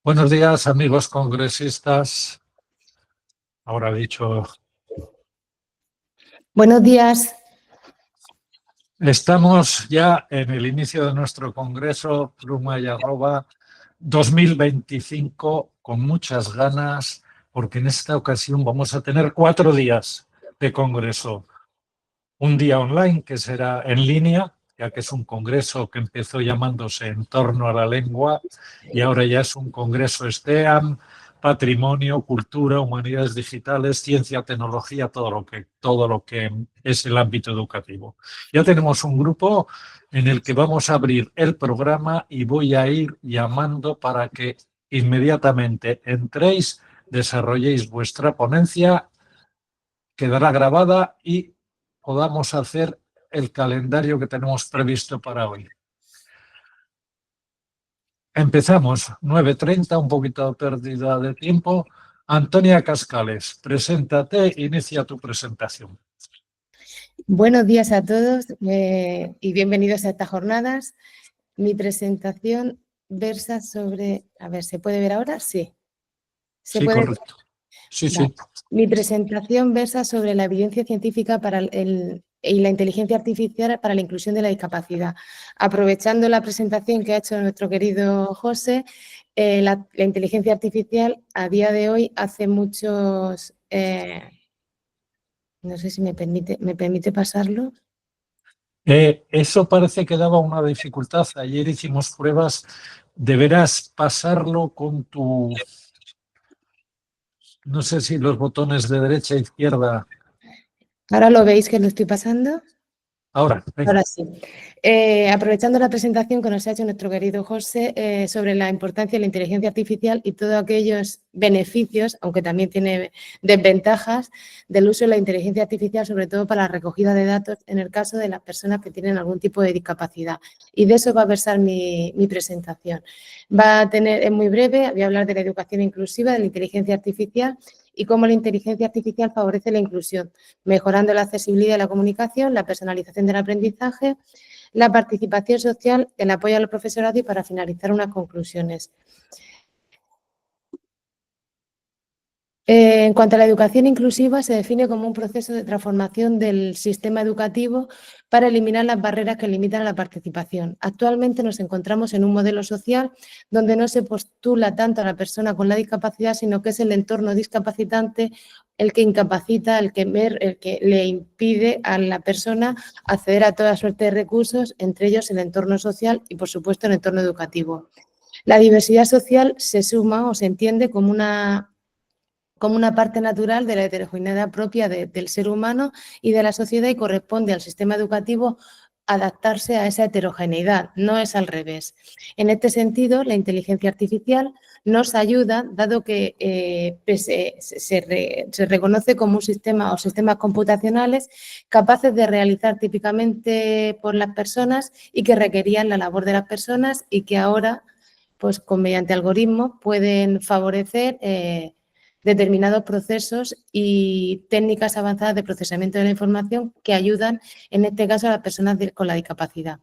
Buenos días, amigos congresistas. Ahora dicho, Buenos días. estamos ya en el inicio de nuestro congreso Pluma y Arroba 2025 con muchas ganas, porque en esta ocasión vamos a tener 4 días de congreso. Un día online, que será en línea, ya que es un congreso que empezó llamándose En torno a la lengua y ahora ya es un congreso STEAM, patrimonio, cultura, humanidades digitales, ciencia, tecnología, todo lo que es el ámbito educativo. Ya tenemos un grupo en el que vamos a abrir el programa y voy a ir llamando para que inmediatamente entréis, desarrolléis vuestra ponencia, quedará grabada y podamos hacer el calendario que tenemos previsto para hoy. Empezamos, 9:30, un poquito de pérdida de tiempo. Antonia Cascales, preséntate, inicia tu presentación. Buenos días a todos y bienvenidos a estas jornadas. Mi presentación versa sobre... A ver, ¿se puede ver ahora? Sí. ¿Se Sí, puede ver? correcto. Sí, Vale. sí. Mi presentación versa sobre la evidencia científica y la inteligencia artificial para la inclusión de la discapacidad. Aprovechando la presentación que ha hecho nuestro querido José, la inteligencia artificial a día de hoy hace muchos... no sé si me permite pasarlo. Eso parece que daba una dificultad. Ayer hicimos pruebas. Deberás pasarlo con tu... No sé si los botones de derecha e izquierda. ¿Ahora lo veis que lo estoy pasando? Ahora, venga. Ahora sí. Aprovechando la presentación que nos ha hecho nuestro querido José sobre la importancia de la inteligencia artificial y todos aquellos beneficios, aunque también tiene desventajas, del uso de la inteligencia artificial, sobre todo para la recogida de datos en el caso de las personas que tienen algún tipo de discapacidad. Y de eso va a versar mi presentación. Es muy breve, voy a hablar de la educación inclusiva, de la inteligencia artificial y cómo la inteligencia artificial favorece la inclusión, mejorando la accesibilidad de la comunicación, la personalización del aprendizaje, la participación social, el apoyo al profesorado y para finalizar unas conclusiones. En cuanto a la educación inclusiva, se define como un proceso de transformación del sistema educativo para eliminar las barreras que limitan a la participación. Actualmente nos encontramos en un modelo social donde no se postula tanto a la persona con la discapacidad, sino que es el entorno discapacitante el que incapacita, el que le impide a la persona acceder a toda suerte de recursos, entre ellos el entorno social y, por supuesto, el entorno educativo. La diversidad social se suma o se entiende como una parte natural de la heterogeneidad propia del ser humano y de la sociedad y corresponde al sistema educativo adaptarse a esa heterogeneidad, no es al revés. En este sentido, la inteligencia artificial nos ayuda, dado que se reconoce como un sistema o sistemas computacionales capaces de realizar típicamente por las personas y que requerían la labor de las personas y que ahora, pues mediante algoritmos, pueden favorecer determinados procesos y técnicas avanzadas de procesamiento de la información que ayudan, en este caso, a las personas con la discapacidad.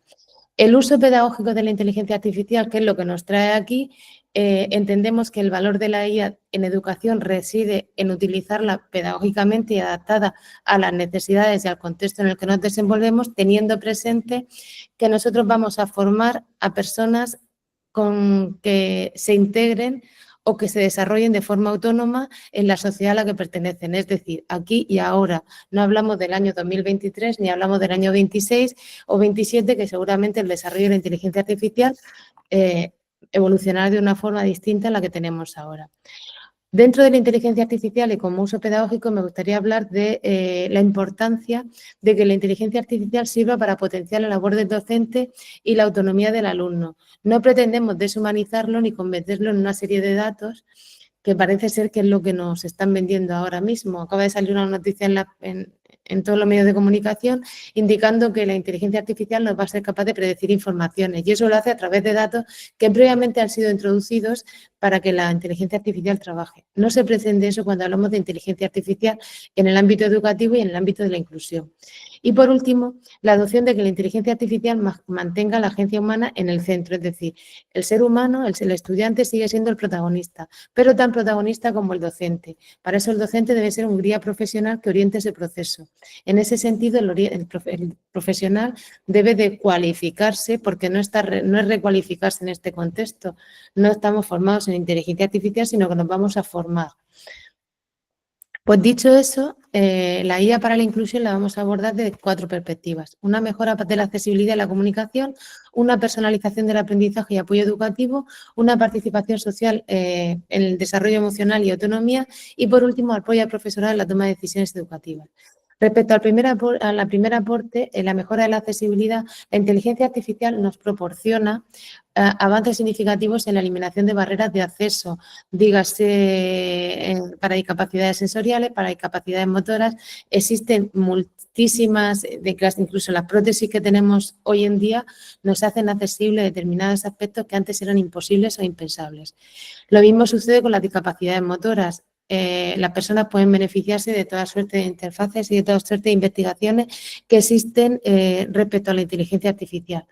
El uso pedagógico de la inteligencia artificial, que es lo que nos trae aquí, entendemos que el valor de la IA en educación reside en utilizarla pedagógicamente y adaptada a las necesidades y al contexto en el que nos desenvolvemos, teniendo presente que nosotros vamos a formar a personas con que se integren o que se desarrollen de forma autónoma en la sociedad a la que pertenecen, es decir, aquí y ahora. No hablamos del año 2023 ni hablamos del año 26 o 27, que seguramente el desarrollo de la inteligencia artificial evolucionará de una forma distinta a la que tenemos ahora. Dentro de la inteligencia artificial y como uso pedagógico me gustaría hablar de la importancia de que la inteligencia artificial sirva para potenciar la labor del docente y la autonomía del alumno. No pretendemos deshumanizarlo ni convertirlo en una serie de datos que parece ser que es lo que nos están vendiendo ahora mismo. Acaba de salir una noticia en todos los medios de comunicación indicando que la inteligencia artificial nos va a ser capaz de predecir informaciones y eso lo hace a través de datos que previamente han sido introducidos para que la inteligencia artificial trabaje. No se pretende eso cuando hablamos de inteligencia artificial en el ámbito educativo y en el ámbito de la inclusión. Y por último, la adopción de que la inteligencia artificial mantenga la agencia humana en el centro, es decir, el ser humano, el estudiante sigue siendo el protagonista, pero tan protagonista como el docente. Para eso el docente debe ser un guía profesional que oriente ese proceso. En ese sentido, el profesional debe de cualificarse, porque no es recualificarse en este contexto. No estamos formados en inteligencia artificial, sino que nos vamos a formar. Pues dicho eso, la IA para la inclusión la vamos a abordar desde 4 perspectivas. Una mejora de la accesibilidad y la comunicación, una personalización del aprendizaje y apoyo educativo, una participación social en el desarrollo emocional y autonomía y, por último, apoyo al profesorado en la toma de decisiones educativas. Respecto a la primera aporte, en la mejora de la accesibilidad, la inteligencia artificial nos proporciona avances significativos en la eliminación de barreras de acceso, dígase para discapacidades sensoriales, para discapacidades motoras. Existen muchísimas, incluso las prótesis que tenemos hoy en día nos hacen accesibles determinados aspectos que antes eran imposibles o impensables. Lo mismo sucede con las discapacidades motoras. Las personas pueden beneficiarse de toda suerte de interfaces y de toda suerte de investigaciones que existen respecto a la inteligencia artificial.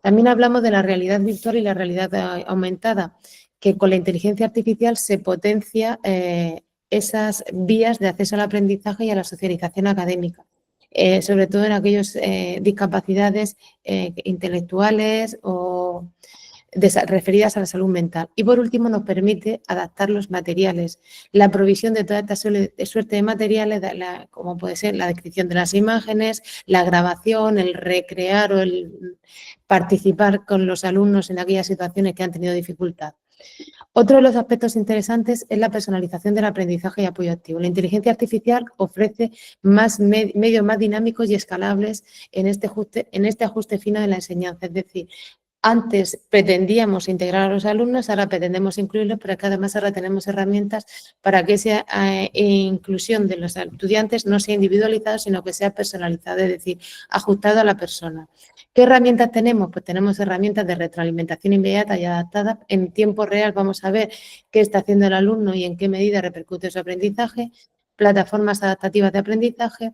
También hablamos de la realidad virtual y la realidad aumentada, que con la inteligencia artificial se potencia esas vías de acceso al aprendizaje y a la socialización académica, sobre todo en aquellas discapacidades intelectuales o referidas a la salud mental. Y, por último, nos permite adaptar los materiales. La provisión de toda esta suerte de materiales, como puede ser la descripción de las imágenes, la grabación, el recrear o el participar con los alumnos en aquellas situaciones que han tenido dificultad. Otro de los aspectos interesantes es la personalización del aprendizaje y apoyo activo. La inteligencia artificial ofrece medios más dinámicos y escalables en este ajuste fino de la enseñanza. Es decir, antes pretendíamos integrar a los alumnos, ahora pretendemos incluirlos, pero que además ahora tenemos herramientas para que esa inclusión de los estudiantes no sea individualizada, sino que sea personalizada, es decir, ajustado a la persona. ¿Qué herramientas tenemos? Pues tenemos herramientas de retroalimentación inmediata y adaptada. En tiempo real vamos a ver qué está haciendo el alumno y en qué medida repercute su aprendizaje. Plataformas adaptativas de aprendizaje.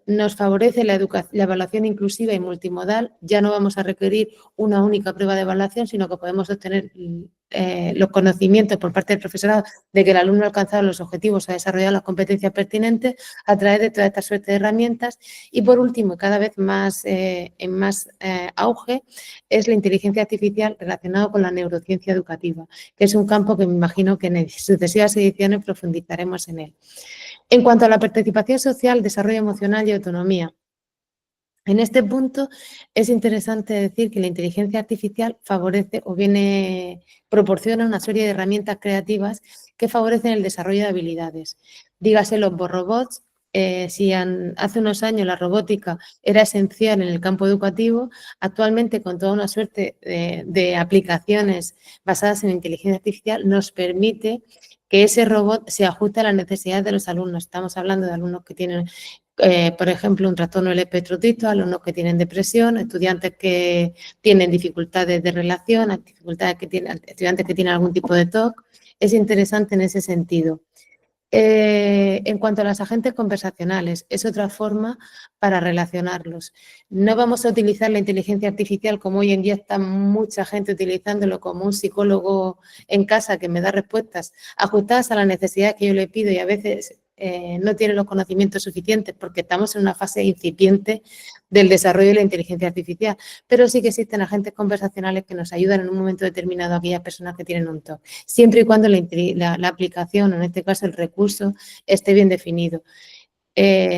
Nos favorece la evaluación inclusiva y multimodal. Ya no vamos a requerir una única prueba de evaluación, sino que podemos obtener los conocimientos por parte del profesorado de que el alumno ha alcanzado los objetivos, ha desarrollado las competencias pertinentes a través de toda esta suerte de herramientas. Y, por último, cada vez más en más auge es la inteligencia artificial relacionada con la neurociencia educativa, que es un campo que me imagino que en sucesivas ediciones profundizaremos en él. En cuanto a la participación social, desarrollo emocional y autonomía, en este punto es interesante decir que la inteligencia artificial favorece o proporciona una serie de herramientas creativas que favorecen el desarrollo de habilidades. Dígase los robots. Si hace unos años la robótica era esencial en el campo educativo, actualmente con toda una suerte de aplicaciones basadas en inteligencia artificial nos permite que ese robot se ajuste a las necesidades de los alumnos. Estamos hablando de alumnos que tienen, por ejemplo, un trastorno del espectro autista, alumnos que tienen depresión, estudiantes que tienen dificultades de relación, estudiantes que tienen algún tipo de TOC. Es interesante en ese sentido. En cuanto a los agentes conversacionales, es otra forma para relacionarlos. No vamos a utilizar la inteligencia artificial como hoy en día está mucha gente utilizándolo como un psicólogo en casa que me da respuestas ajustadas a las necesidades que yo le pido y a veces no tiene los conocimientos suficientes porque estamos en una fase incipiente del desarrollo de la inteligencia artificial, pero sí que existen agentes conversacionales que nos ayudan en un momento determinado a aquellas personas que tienen un TOC, siempre y cuando la aplicación, o en este caso el recurso, esté bien definido.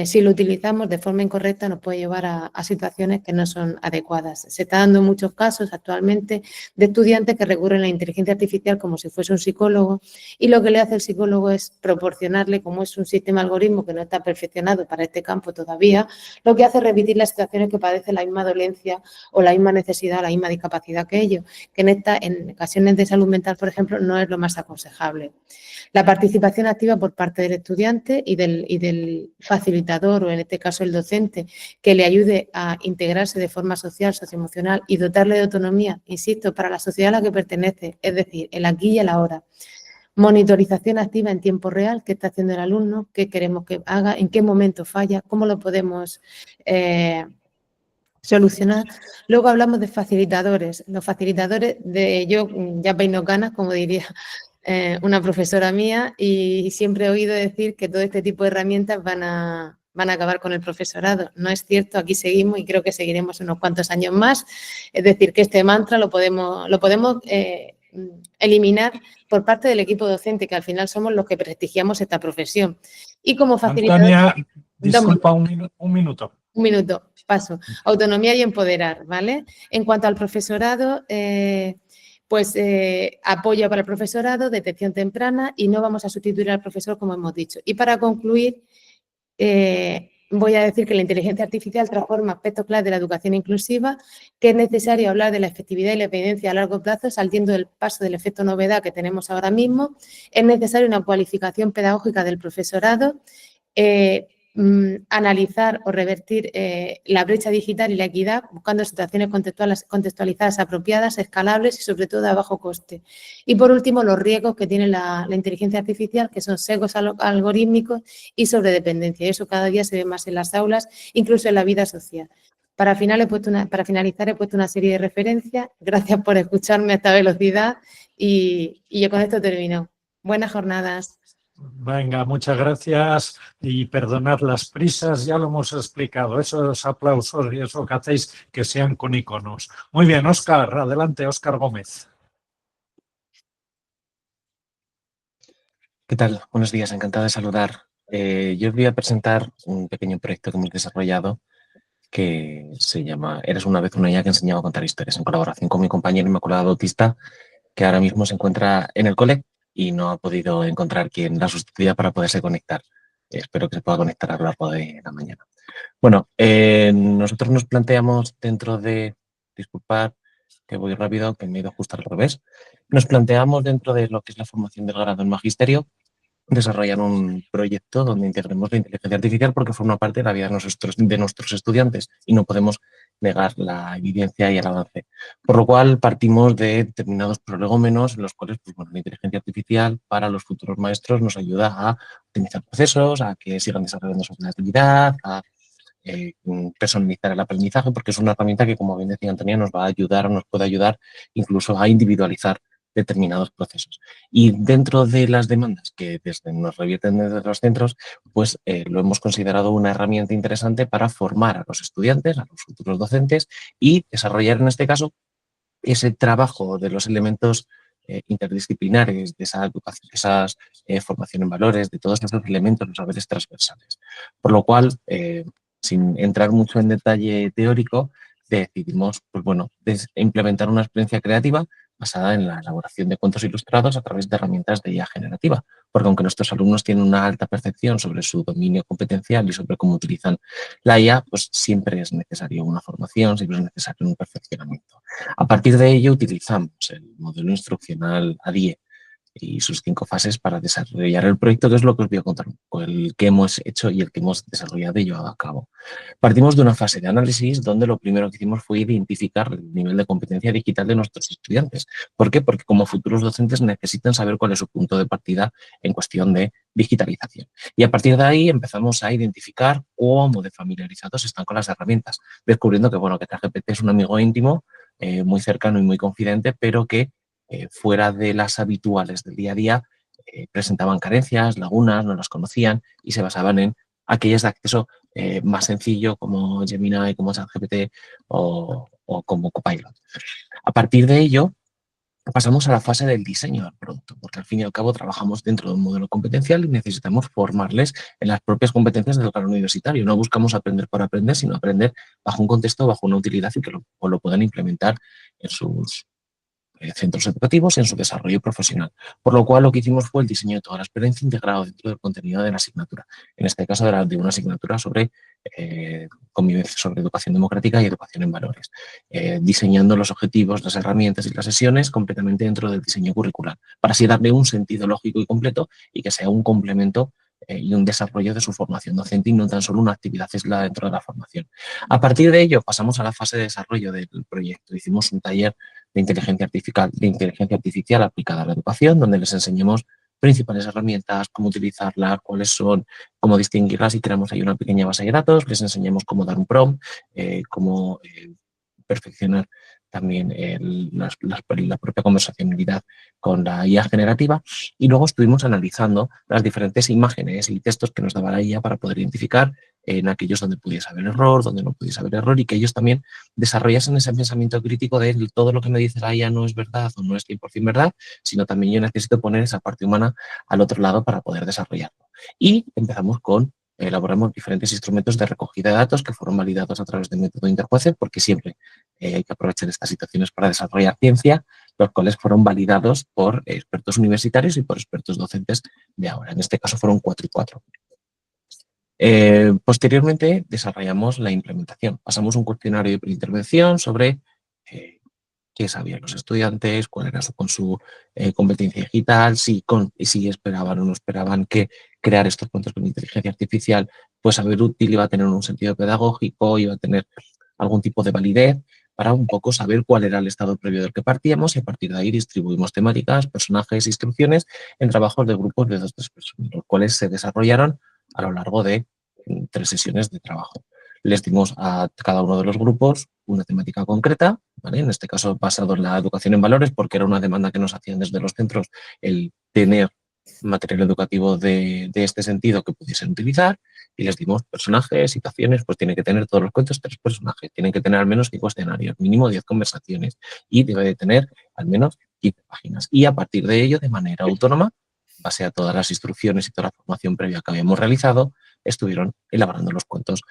Si lo utilizamos de forma incorrecta nos puede llevar a situaciones que no son adecuadas. Se está dando muchos casos actualmente de estudiantes que recurren a la inteligencia artificial como si fuese un psicólogo y lo que le hace el psicólogo es proporcionarle, como es un sistema algoritmo que no está perfeccionado para este campo todavía, lo que hace es repetir las situaciones que padece la misma dolencia o la misma necesidad, la misma discapacidad que ellos, que en ocasiones de salud mental, por ejemplo, no es lo más aconsejable. La participación activa por parte del estudiante y del facilitador o en este caso el docente que le ayude a integrarse de forma social, socioemocional y dotarle de autonomía, insisto, para la sociedad a la que pertenece, es decir, el aquí y el ahora. Monitorización activa en tiempo real, qué está haciendo el alumno, qué queremos que haga, en qué momento falla, cómo lo podemos solucionar. Luego hablamos de facilitadores. Los facilitadores yo ya peino ganas, como diría una profesora mía, y siempre he oído decir que todo este tipo de herramientas van a acabar con el profesorado. No es cierto, aquí seguimos y creo que seguiremos unos cuantos años más. Es decir, que este mantra lo podemos eliminar por parte del equipo docente, que al final somos los que prestigiamos esta profesión. Y como facilitador... Antonia, disculpa un minuto. Un minuto, paso. Autonomía y empoderar, ¿vale? En cuanto al profesorado, apoyo para el profesorado, detección temprana y no vamos a sustituir al profesor, como hemos dicho. Y para concluir, voy a decir que la inteligencia artificial transforma aspectos clave de la educación inclusiva, que es necesario hablar de la efectividad y la evidencia a largo plazo, saliendo del paso del efecto novedad que tenemos ahora mismo. Es necesaria una cualificación pedagógica del profesorado, analizar o revertir la brecha digital y la equidad, buscando situaciones contextualizadas apropiadas, escalables y sobre todo a bajo coste. Y por último, los riesgos que tiene la inteligencia artificial, que son sesgos algorítmicos y sobredependencia. Y eso cada día se ve más en las aulas, incluso en la vida social. Para finalizar he puesto una serie de referencias. Gracias por escucharme a esta velocidad y yo con esto termino. Buenas jornadas. Venga, muchas gracias y perdonad las prisas, ya lo hemos explicado, esos aplausos y eso que hacéis que sean con iconos. Muy bien, Óscar, adelante, Óscar Gómez. ¿Qué tal? Buenos días, encantado de saludar. Yo os voy a presentar un pequeño proyecto que hemos desarrollado que se llama Eres una vez una IA que enseñaba a contar historias, en colaboración con mi compañero Inmaculada Bautista, que ahora mismo se encuentra en el cole y no ha podido encontrar quien la sustituya para poderse conectar. Espero que se pueda conectar a lo largo de la mañana. Bueno, nosotros nos planteamos dentro de... Disculpad que voy rápido, que me he ido justo al revés. Nos planteamos dentro de lo que es la formación del grado en magisterio desarrollar un proyecto donde integremos la inteligencia artificial porque forma parte de la vida de nuestros estudiantes y no podemos negar la evidencia y el avance. Por lo cual partimos de determinados prolegómenos en los cuales la inteligencia artificial para los futuros maestros nos ayuda a optimizar procesos, a que sigan desarrollando su creatividad, a personalizar el aprendizaje, porque es una herramienta que, como bien decía Antonia, nos va a ayudar o nos puede ayudar incluso a individualizar determinados procesos. Y dentro de las demandas que nos revierten desde los centros, pues lo hemos considerado una herramienta interesante para formar a los estudiantes, a los futuros docentes y desarrollar en este caso ese trabajo de los elementos interdisciplinares, de esa educación, de esa formación en valores, de todos esos elementos, los saberes transversales. Por lo cual, sin entrar mucho en detalle teórico, decidimos implementar una experiencia creativa basada en la elaboración de cuentos ilustrados a través de herramientas de IA generativa, porque aunque nuestros alumnos tienen una alta percepción sobre su dominio competencial y sobre cómo utilizan la IA, pues siempre es necesario una formación, siempre es necesario un perfeccionamiento. A partir de ello utilizamos el modelo instruccional ADIE y sus 5 fases para desarrollar el proyecto, que es lo que os voy a contar, el que hemos hecho y el que hemos desarrollado y llevado a cabo. Partimos de una fase de análisis donde lo primero que hicimos fue identificar el nivel de competencia digital de nuestros estudiantes. ¿Por qué? Porque como futuros docentes necesitan saber cuál es su punto de partida en cuestión de digitalización. Y a partir de ahí empezamos a identificar cómo de familiarizados están con las herramientas, descubriendo que, que ChatGPT es un amigo íntimo, muy cercano y muy confidente, pero que fuera de las habituales del día a día, presentaban carencias, lagunas, no las conocían y se basaban en aquellas de acceso más sencillo como Gemini, como ChatGPT o como Copilot. A partir de ello, pasamos a la fase del diseño del producto, porque al fin y al cabo trabajamos dentro de un modelo competencial y necesitamos formarles en las propias competencias del grado universitario. No buscamos aprender por aprender, sino aprender bajo un contexto, bajo una utilidad y que lo puedan implementar en sus centros educativos y en su desarrollo profesional. Por lo cual lo que hicimos fue el diseño de toda la experiencia integrado dentro del contenido de la asignatura. En este caso de una asignatura sobre convivencia, sobre educación democrática y educación en valores. Diseñando los objetivos, las herramientas y las sesiones completamente dentro del diseño curricular, para así darle un sentido lógico y completo y que sea un complemento y un desarrollo de su formación docente y no tan solo una actividad aislada dentro de la formación. A partir de ello pasamos a la fase de desarrollo del proyecto. Hicimos un taller de inteligencia artificial aplicada a la educación, donde les enseñamos principales herramientas, cómo utilizarlas, cuáles son, cómo distinguirlas y creamos ahí una pequeña base de datos, les enseñamos cómo dar un prompt, cómo perfeccionar también la propia conversacionalidad con la IA generativa y luego estuvimos analizando las diferentes imágenes y textos que nos daba la IA para poder identificar en aquellos donde pudiese haber error, donde no pudiese haber error y que ellos también desarrollasen ese pensamiento crítico de todo lo que me dice la IA no es verdad o no es 100% verdad, sino también yo necesito poner esa parte humana al otro lado para poder desarrollarlo. Y empezamos con elaboramos diferentes instrumentos de recogida de datos que fueron validados a través del método interjueces, porque siempre hay que aprovechar estas situaciones para desarrollar ciencia, los cuales fueron validados por expertos universitarios y por expertos docentes de ahora. En este caso fueron 4 y 4. Posteriormente desarrollamos la implementación. Pasamos un cuestionario de preintervención sobre qué sabían los estudiantes, cuál era su competencia digital, si esperaban o no esperaban que crear estos cuentos con inteligencia artificial pues a ver útil, iba a tener un sentido pedagógico, iba a tener algún tipo de validez, para un poco saber cuál era el estado previo del que partíamos y a partir de ahí distribuimos temáticas, personajes, instrucciones en trabajos de grupos de 2 o 3 personas, los cuales se desarrollaron a lo largo de 3 sesiones de trabajo. Les dimos a cada uno de los grupos una temática concreta, ¿vale? En este caso basado en la educación en valores, porque era una demanda que nos hacían desde los centros el tener material educativo de este sentido que pudiesen utilizar y les dimos personajes, situaciones, pues tienen que tener todos los cuentos 3 personajes, tienen que tener al menos 5 escenarios, mínimo 10 conversaciones y debe de tener al menos 15 páginas. Y a partir de ello, de manera autónoma, base a todas las instrucciones y toda la formación previa que habíamos realizado, estuvieron elaborando los cuentos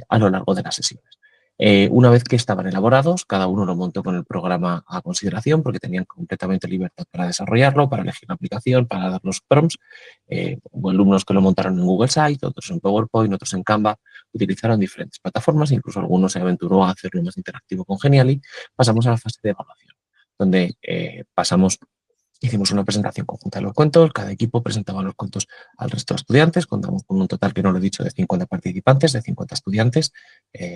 a lo largo de las sesiones. Una vez que estaban elaborados, cada uno lo montó con el programa a consideración porque tenían completamente libertad para desarrollarlo, para elegir la aplicación, para dar los prompts. Hubo alumnos que lo montaron en Google Site, otros en PowerPoint, otros en Canva. Utilizaron diferentes plataformas, incluso algunos se aventuró a hacerlo más interactivo con Genially. Pasamos a la fase de evaluación, donde hicimos una presentación conjunta de los cuentos, cada equipo presentaba los cuentos al resto de estudiantes, contamos con un total, que no lo he dicho, de 50 participantes, de 50 estudiantes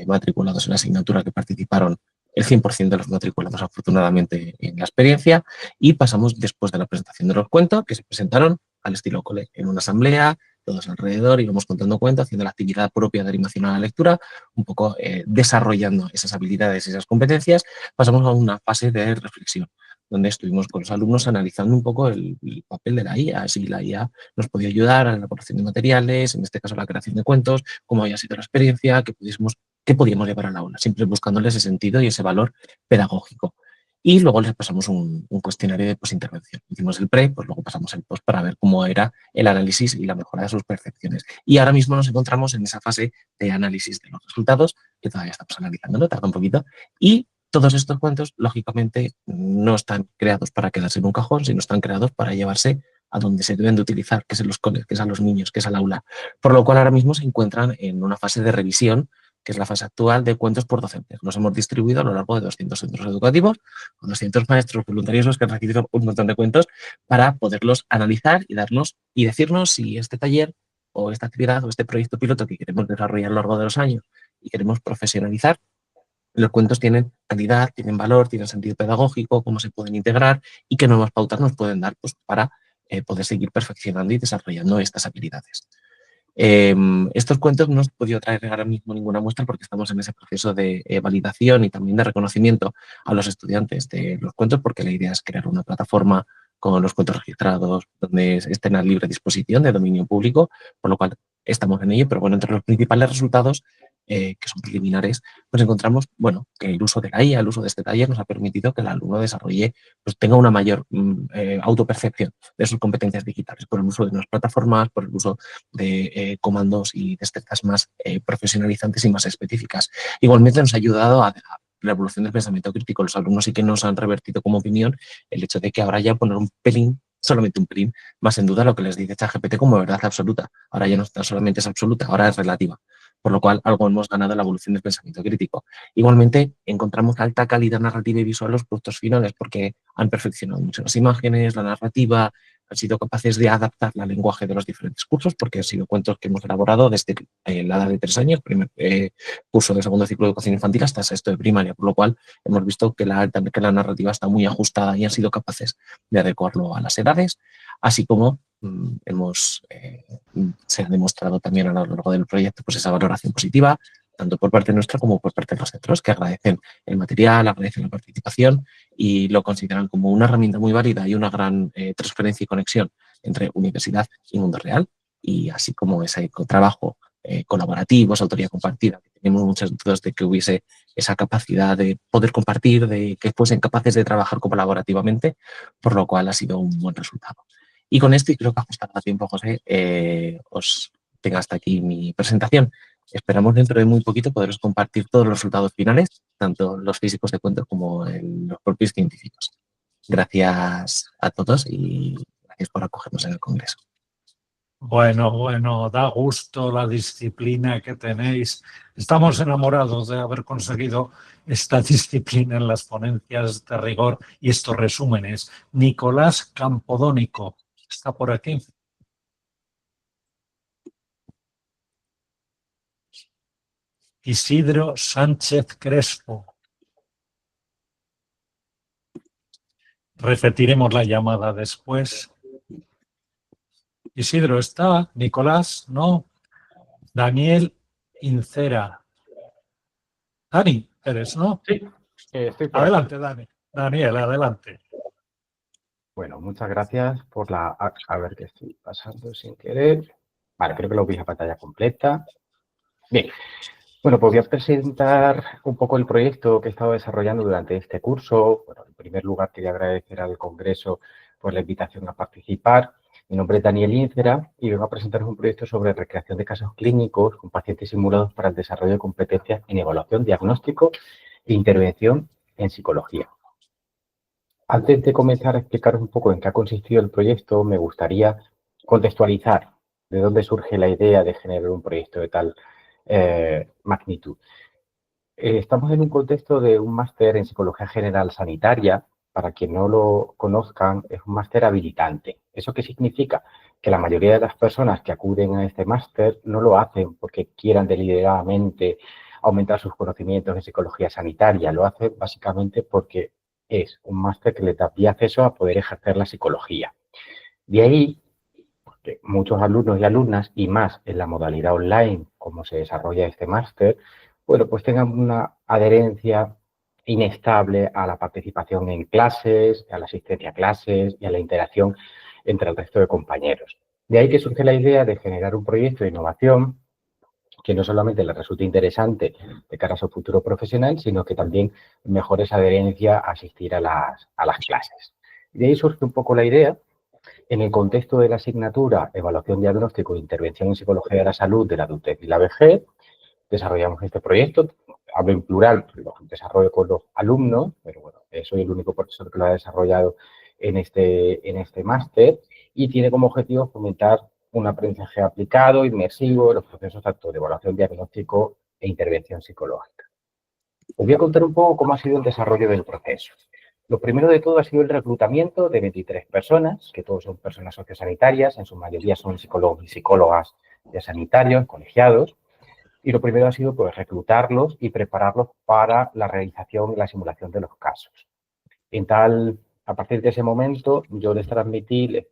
matriculados en la asignatura que participaron el 100% de los matriculados afortunadamente en la experiencia y pasamos después de la presentación de los cuentos que se presentaron al estilo cole, en una asamblea, todos alrededor, íbamos contando cuentos, haciendo la actividad propia de animación a la lectura, un poco desarrollando esas habilidades y esas competencias, pasamos a una fase de reflexión, donde estuvimos con los alumnos analizando un poco el papel de la IA, si la IA nos podía ayudar a la elaboración de materiales, en este caso la creación de cuentos, cómo había sido la experiencia, qué podíamos llevar al aula, siempre buscándole ese sentido y ese valor pedagógico. Y luego les pasamos un cuestionario de postintervención. Hicimos el pre, pues luego pasamos el post para ver cómo era el análisis y la mejora de sus percepciones. Y ahora mismo nos encontramos en esa fase de análisis de los resultados, que todavía estamos analizándolo, tarda un poquito, y todos estos cuentos, lógicamente, no están creados para quedarse en un cajón, sino están creados para llevarse a donde se deben de utilizar, que es en los coles, que es a los niños, que es al aula. Por lo cual ahora mismo se encuentran en una fase de revisión, que es la fase actual de cuentos por docentes. Los hemos distribuido a lo largo de 200 centros educativos, con 200 maestros voluntarios que han recibido un montón de cuentos para poderlos analizar y decirnos si este taller o esta actividad o este proyecto piloto que queremos desarrollar a lo largo de los años y queremos profesionalizar, los cuentos tienen calidad, tienen valor, tienen sentido pedagógico, cómo se pueden integrar y qué nuevas pautas nos pueden dar pues, para poder seguir perfeccionando y desarrollando estas habilidades. Estos cuentos no os he podido traer ahora mismo ninguna muestra porque estamos en ese proceso de validación y también de reconocimiento a los estudiantes de los cuentos, porque la idea es crear una plataforma con los cuentos registrados donde estén a libre disposición de dominio público, por lo cual estamos en ello, pero bueno, entre los principales resultados que son preliminares, pues encontramos, bueno, que el uso de la IA, el uso de este taller nos ha permitido que el alumno desarrolle, pues tenga una mayor autopercepción de sus competencias digitales por el uso de unas plataformas, por el uso de comandos y destrezas más profesionalizantes y más específicas. Igualmente nos ha ayudado a la evolución del pensamiento crítico. Los alumnos sí que nos han revertido como opinión el hecho de que ahora ya poner un pelín, solamente un pelín, más en duda lo que les dice ChatGPT como verdad absoluta. Ahora ya no solamente es absoluta, ahora es relativa. Por lo cual algo hemos ganado en la evolución del pensamiento crítico. Igualmente encontramos alta calidad narrativa y visual en los productos finales porque han perfeccionado mucho las imágenes, la narrativa, han sido capaces de adaptar el lenguaje de los diferentes cursos, porque han sido cuentos que hemos elaborado desde la edad de 3 años, primer curso de segundo ciclo de educación infantil hasta sexto de primaria, por lo cual hemos visto que la narrativa está muy ajustada y han sido capaces de adecuarlo a las edades, así como se ha demostrado también a lo largo del proyecto pues esa valoración positiva, tanto por parte nuestra como por parte de los centros, que agradecen el material, agradecen la participación y lo consideran como una herramienta muy válida y una gran transferencia y conexión entre universidad y mundo real, y así como ese trabajo colaborativo, esa autoría compartida, que tenemos muchas dudas de que hubiese esa capacidad de poder compartir, de que fuesen capaces de trabajar colaborativamente, por lo cual ha sido un buen resultado. Y con esto, y creo que ajustado a tiempo, José, os tengo hasta aquí mi presentación. Esperamos dentro de muy poquito poderos compartir todos los resultados finales, tanto los físicos de cuentos como los propios científicos. Gracias a todos y gracias por acogernos en el Congreso. Bueno, da gusto la disciplina que tenéis. Estamos enamorados de haber conseguido esta disciplina en las ponencias de rigor y estos resúmenes. Nicolás Campodónico está por aquí. Isidro Sánchez Crespo. Repetiremos la llamada después. Isidro está, Nicolás, no. Daniel Incera. Dani, eres, ¿no? Sí, estoy por Adelante, Dani. Daniel, adelante. Bueno, muchas gracias por la... A ver qué estoy pasando sin querer. Vale, creo que lo vi a pantalla completa. Bien, bueno, pues voy a presentar un poco el proyecto que he estado desarrollando durante este curso. Bueno, en primer lugar, quería agradecer al Congreso por la invitación a participar. Mi nombre es Daniel Íncera y vengo a presentaros un proyecto sobre recreación de casos clínicos con pacientes simulados para el desarrollo de competencias en evaluación, diagnóstico e intervención en psicología. Antes de comenzar a explicaros un poco en qué ha consistido el proyecto, me gustaría contextualizar de dónde surge la idea de generar un proyecto de tal magnitud. Estamos en un contexto de un máster en Psicología General Sanitaria. Para quien no lo conozcan, es un máster habilitante. ¿Eso qué significa? Que la mayoría de las personas que acuden a este máster no lo hacen porque quieran deliberadamente aumentar sus conocimientos en psicología sanitaria. Lo hacen básicamente porque es un máster que les da vía acceso a poder ejercer la psicología. De ahí, porque muchos alumnos y alumnas, y más en la modalidad online, como se desarrolla este máster, bueno, pues tengan una adherencia inestable a la participación en clases, a la asistencia a clases y a la interacción entre el resto de compañeros. De ahí que surge la idea de generar un proyecto de innovación que no solamente les resulte interesante de cara a su futuro profesional, sino que también mejore esa adherencia a asistir a las clases. De ahí surge un poco la idea, en el contexto de la asignatura Evaluación, Diagnóstico e Intervención en Psicología de la Salud de la adultez y la vejez, desarrollamos este proyecto. Hablo en plural, lo desarrollo con los alumnos, pero bueno, soy el único profesor que lo ha desarrollado en este máster y tiene como objetivo fomentar un aprendizaje aplicado, inmersivo, en los procesos tanto de evaluación, diagnóstico e intervención psicológica. Os voy a contar un poco cómo ha sido el desarrollo del proceso. Lo primero de todo ha sido el reclutamiento de 23 personas, que todos son personas sociosanitarias, en su mayoría son psicólogos y psicólogas ya sanitarios, colegiados. Y lo primero ha sido pues, reclutarlos y prepararlos para la realización y la simulación de los casos. A partir de ese momento, yo les transmití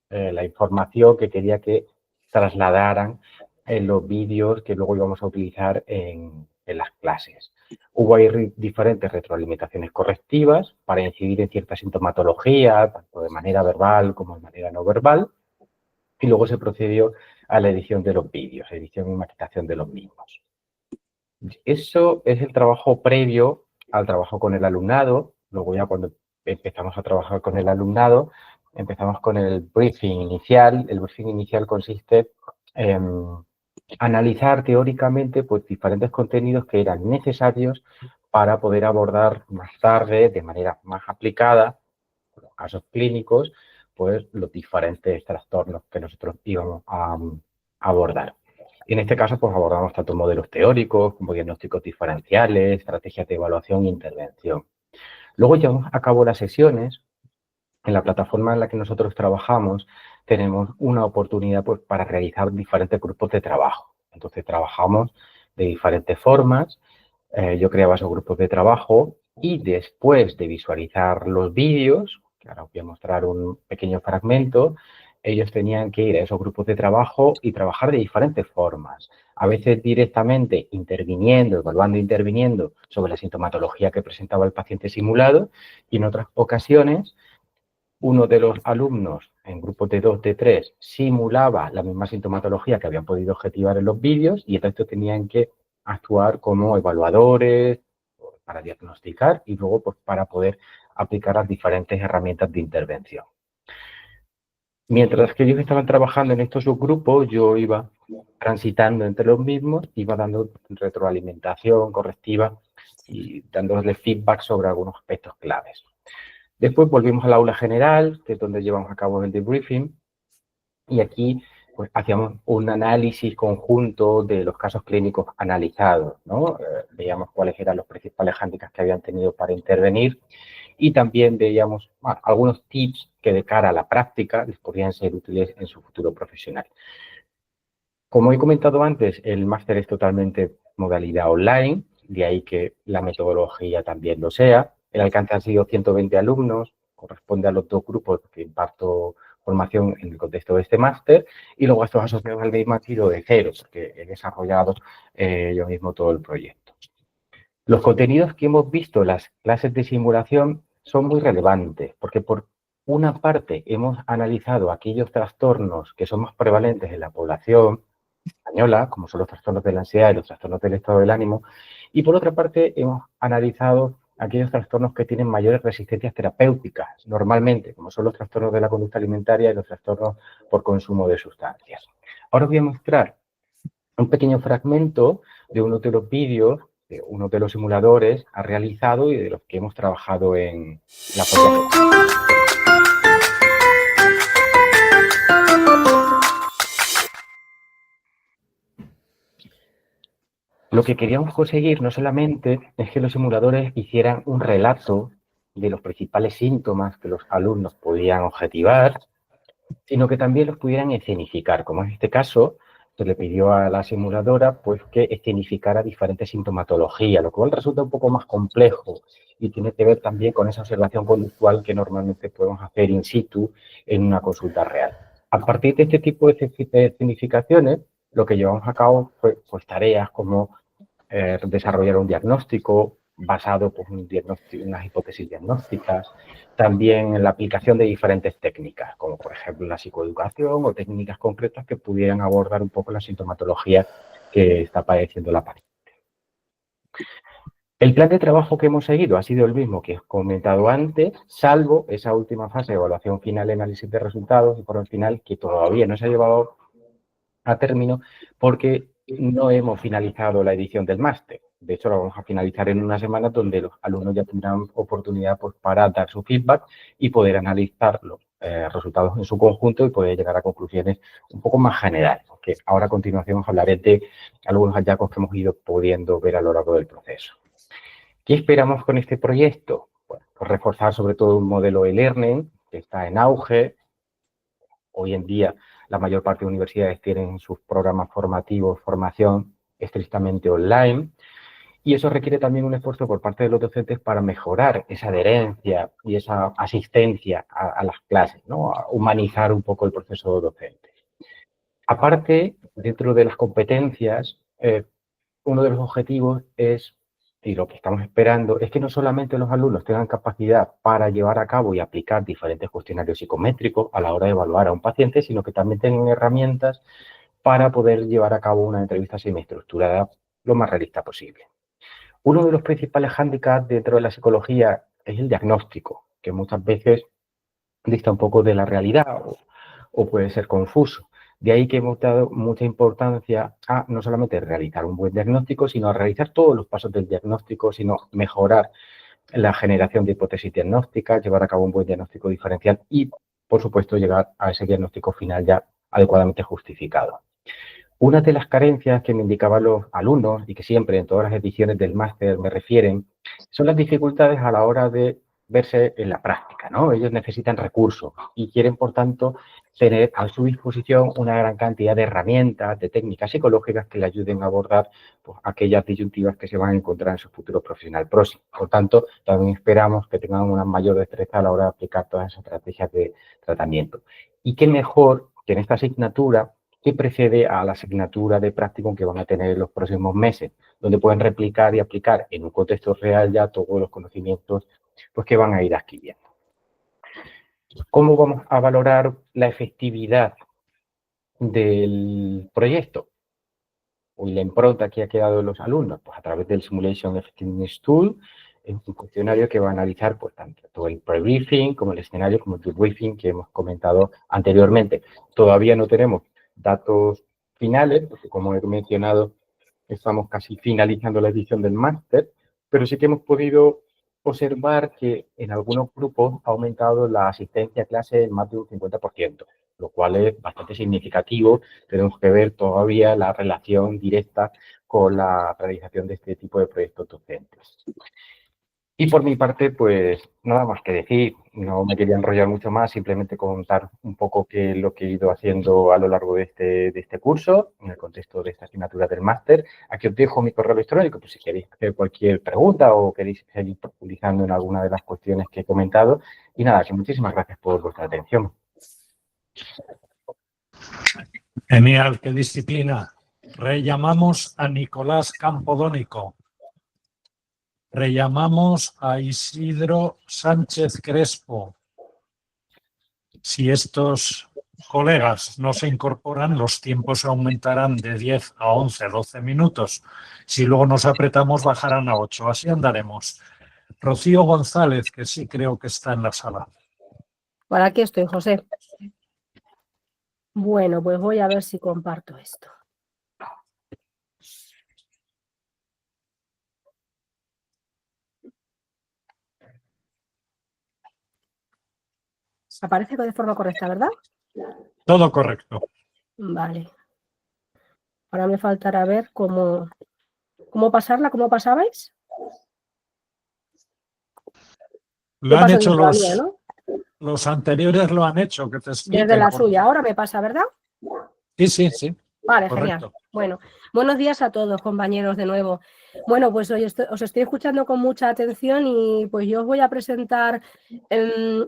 la información que quería que trasladaran en los vídeos que luego íbamos a utilizar en las clases. Hubo ahí diferentes retroalimentaciones correctivas para incidir en cierta sintomatología, tanto de manera verbal como de manera no verbal, y luego se procedió a la edición de los vídeos, edición y maquetación de los mismos. Eso es el trabajo previo al trabajo con el alumnado. Luego ya cuando empezamos a trabajar con el alumnado, empezamos con el briefing inicial. El briefing inicial consiste en analizar teóricamente pues, diferentes contenidos que eran necesarios para poder abordar más tarde, de manera más aplicada, en los casos clínicos, pues los diferentes trastornos que nosotros íbamos a abordar. Y en este caso, pues abordamos tanto modelos teóricos como diagnósticos diferenciales, estrategias de evaluación e intervención. Luego llevamos a cabo las sesiones en la plataforma en la que nosotros trabajamos tenemos una oportunidad pues, para realizar diferentes grupos de trabajo. Entonces, trabajamos de diferentes formas. Yo creaba esos grupos de trabajo y después de visualizar los vídeos, que ahora os voy a mostrar un pequeño fragmento, ellos tenían que ir a esos grupos de trabajo y trabajar de diferentes formas. A veces directamente interviniendo, evaluando e interviniendo sobre la sintomatología que presentaba el paciente simulado y en otras ocasiones uno de los alumnos en grupos de 2, de 3, simulaba la misma sintomatología que habían podido objetivar en los vídeos y el resto tenían que actuar como evaluadores para diagnosticar y luego pues, para poder aplicar las diferentes herramientas de intervención. Mientras que ellos estaban trabajando en estos subgrupos, yo iba transitando entre los mismos, iba dando retroalimentación correctiva y dándoles feedback sobre algunos aspectos claves. Después volvimos al aula general, que es donde llevamos a cabo el debriefing, y aquí pues, hacíamos un análisis conjunto de los casos clínicos analizados, ¿no? Veíamos cuáles eran los principales hándicaps que habían tenido para intervenir y también veíamos algunos tips que de cara a la práctica les podrían ser útiles en su futuro profesional. Como he comentado antes, el máster es totalmente modalidad online, de ahí que la metodología también lo sea. El alcance han sido 120 alumnos, corresponde a los 2 grupos que imparto formación en el contexto de este máster, y luego estos asociados al mismo han sido de cero, porque he desarrollado yo mismo todo el proyecto. Los contenidos que hemos visto en las clases de simulación son muy relevantes, porque por una parte hemos analizado aquellos trastornos que son más prevalentes en la población española, como son los trastornos de la ansiedad y los trastornos del estado del ánimo, y por otra parte hemos analizado aquellos trastornos que tienen mayores resistencias terapéuticas, normalmente, como son los trastornos de la conducta alimentaria y los trastornos por consumo de sustancias. Ahora os voy a mostrar un pequeño fragmento de uno de los vídeos que uno de los simuladores ha realizado y de los que hemos trabajado en la propia. Lo que queríamos conseguir no solamente es que los simuladores hicieran un relato de los principales síntomas que los alumnos podían objetivar, sino que también los pudieran escenificar, como en este caso se le pidió a la simuladora pues, que escenificara diferentes sintomatologías, lo cual resulta un poco más complejo y tiene que ver también con esa observación conductual que normalmente podemos hacer in situ en una consulta real. A partir de este tipo de escenificaciones, lo que llevamos a cabo fue pues, tareas como desarrollar un diagnóstico basado pues, en unas hipótesis diagnósticas, también en la aplicación de diferentes técnicas, como por ejemplo la psicoeducación o técnicas concretas que pudieran abordar un poco la sintomatología que está padeciendo la paciente. El plan de trabajo que hemos seguido ha sido el mismo que he comentado antes, salvo esa última fase de evaluación final, análisis de resultados y por el final que todavía no se ha llevado a término porque no hemos finalizado la edición del máster. De hecho, lo vamos a finalizar en una semana donde los alumnos ya tendrán oportunidad pues, para dar su feedback y poder analizar los resultados en su conjunto y poder llegar a conclusiones un poco más generales. Porque ahora a continuación os hablaré de algunos hallazgos que hemos ido pudiendo ver a lo largo del proceso. ¿Qué esperamos con este proyecto? Bueno, pues reforzar sobre todo un modelo de e-learning que está en auge. Hoy en día la mayor parte de universidades tienen sus programas formativos, formación estrictamente online y eso requiere también un esfuerzo por parte de los docentes para mejorar esa adherencia y esa asistencia a las clases, ¿no? A humanizar un poco el proceso docente. Aparte, dentro de las competencias, uno de los objetivos es, y lo que estamos esperando, es que no solamente los alumnos tengan capacidad para llevar a cabo y aplicar diferentes cuestionarios psicométricos a la hora de evaluar a un paciente, sino que también tengan herramientas para poder llevar a cabo una entrevista semiestructurada lo más realista posible. Uno de los principales hándicaps dentro de la psicología es el diagnóstico, que muchas veces dista un poco de la realidad o puede ser confuso. De ahí que hemos dado mucha importancia a no solamente realizar un buen diagnóstico, sino a realizar todos los pasos del diagnóstico, sino mejorar la generación de hipótesis diagnósticas, llevar a cabo un buen diagnóstico diferencial y, por supuesto, llegar a ese diagnóstico final ya adecuadamente justificado. Una de las carencias que me indicaban los alumnos y que siempre en todas las ediciones del máster me refieren son las dificultades a la hora de verse en la práctica, ¿no? Ellos necesitan recursos y quieren, por tanto, tener a su disposición una gran cantidad de herramientas, de técnicas psicológicas que le ayuden a abordar pues, aquellas disyuntivas que se van a encontrar en su futuro profesional próximo. Por tanto, también esperamos que tengan una mayor destreza a la hora de aplicar todas esas estrategias de tratamiento. Y qué mejor que en esta asignatura que precede a la asignatura de práctico que van a tener en los próximos meses, donde pueden replicar y aplicar en un contexto real ya todos los conocimientos pues, que van a ir adquiriendo. ¿Cómo vamos a valorar la efectividad del proyecto y la impronta que ha quedado en los alumnos? Pues a través del Simulation Effectiveness Tool, es un cuestionario que va a analizar pues, tanto el pre-briefing como el escenario, como el debriefing que hemos comentado anteriormente. Todavía no tenemos datos finales, porque como he mencionado, estamos casi finalizando la edición del máster, pero sí que hemos podido observar que en algunos grupos ha aumentado la asistencia a clase en más de un 50%, lo cual es bastante significativo. Tenemos que ver todavía la relación directa con la realización de este tipo de proyectos docentes. Y por mi parte, pues nada más que decir, no me quería enrollar mucho más, simplemente contar un poco qué es lo que he ido haciendo a lo largo de este curso, en el contexto de esta asignatura del máster. Aquí os dejo mi correo electrónico, pues si queréis hacer cualquier pregunta o queréis seguir profundizando en alguna de las cuestiones que he comentado. Y nada, que muchísimas gracias por vuestra atención. Genial, qué disciplina. Rellamamos a Nicolás Campodónico. Rellamamos a Isidro Sánchez Crespo. Si estos colegas no se incorporan, los tiempos aumentarán de 10 a 11, 12 minutos. Si luego nos apretamos, bajarán a 8. Así andaremos. Rocío González, que sí creo que está en la sala. Por aquí estoy, José. Bueno, pues voy a ver si comparto esto. Aparece de forma correcta, ¿verdad? Todo correcto. Vale. Ahora me faltará ver cómo pasarla, cómo pasabais. Lo han hecho la mía, ¿no? los anteriores, lo han hecho. Que te expliquen. Desde la suya. Ahora me pasa, ¿verdad? Sí. Vale, Correcto. genial. Bueno, buenos días a todos, compañeros, de nuevo. Bueno, pues hoy os estoy escuchando con mucha atención y pues yo os voy a presentar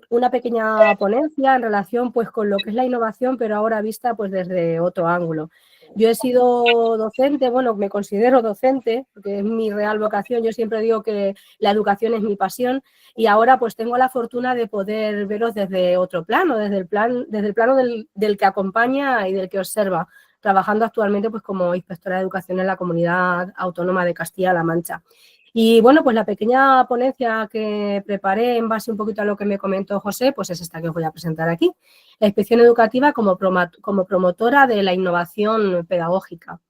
una pequeña ponencia en relación pues con lo que es la innovación, pero ahora vista pues desde otro ángulo. Yo he sido docente, bueno, me considero docente, porque es mi real vocación. Yo siempre digo que la educación es mi pasión y ahora pues tengo la fortuna de poder veros desde otro plano, desde el plano del que acompaña y del que observa, trabajando actualmente pues como inspectora de educación en la Comunidad Autónoma de Castilla-La Mancha. Y bueno, pues la pequeña ponencia que preparé en base un poquito a lo que me comentó José, pues es esta que os voy a presentar aquí. La inspección educativa como promotora de la innovación pedagógica.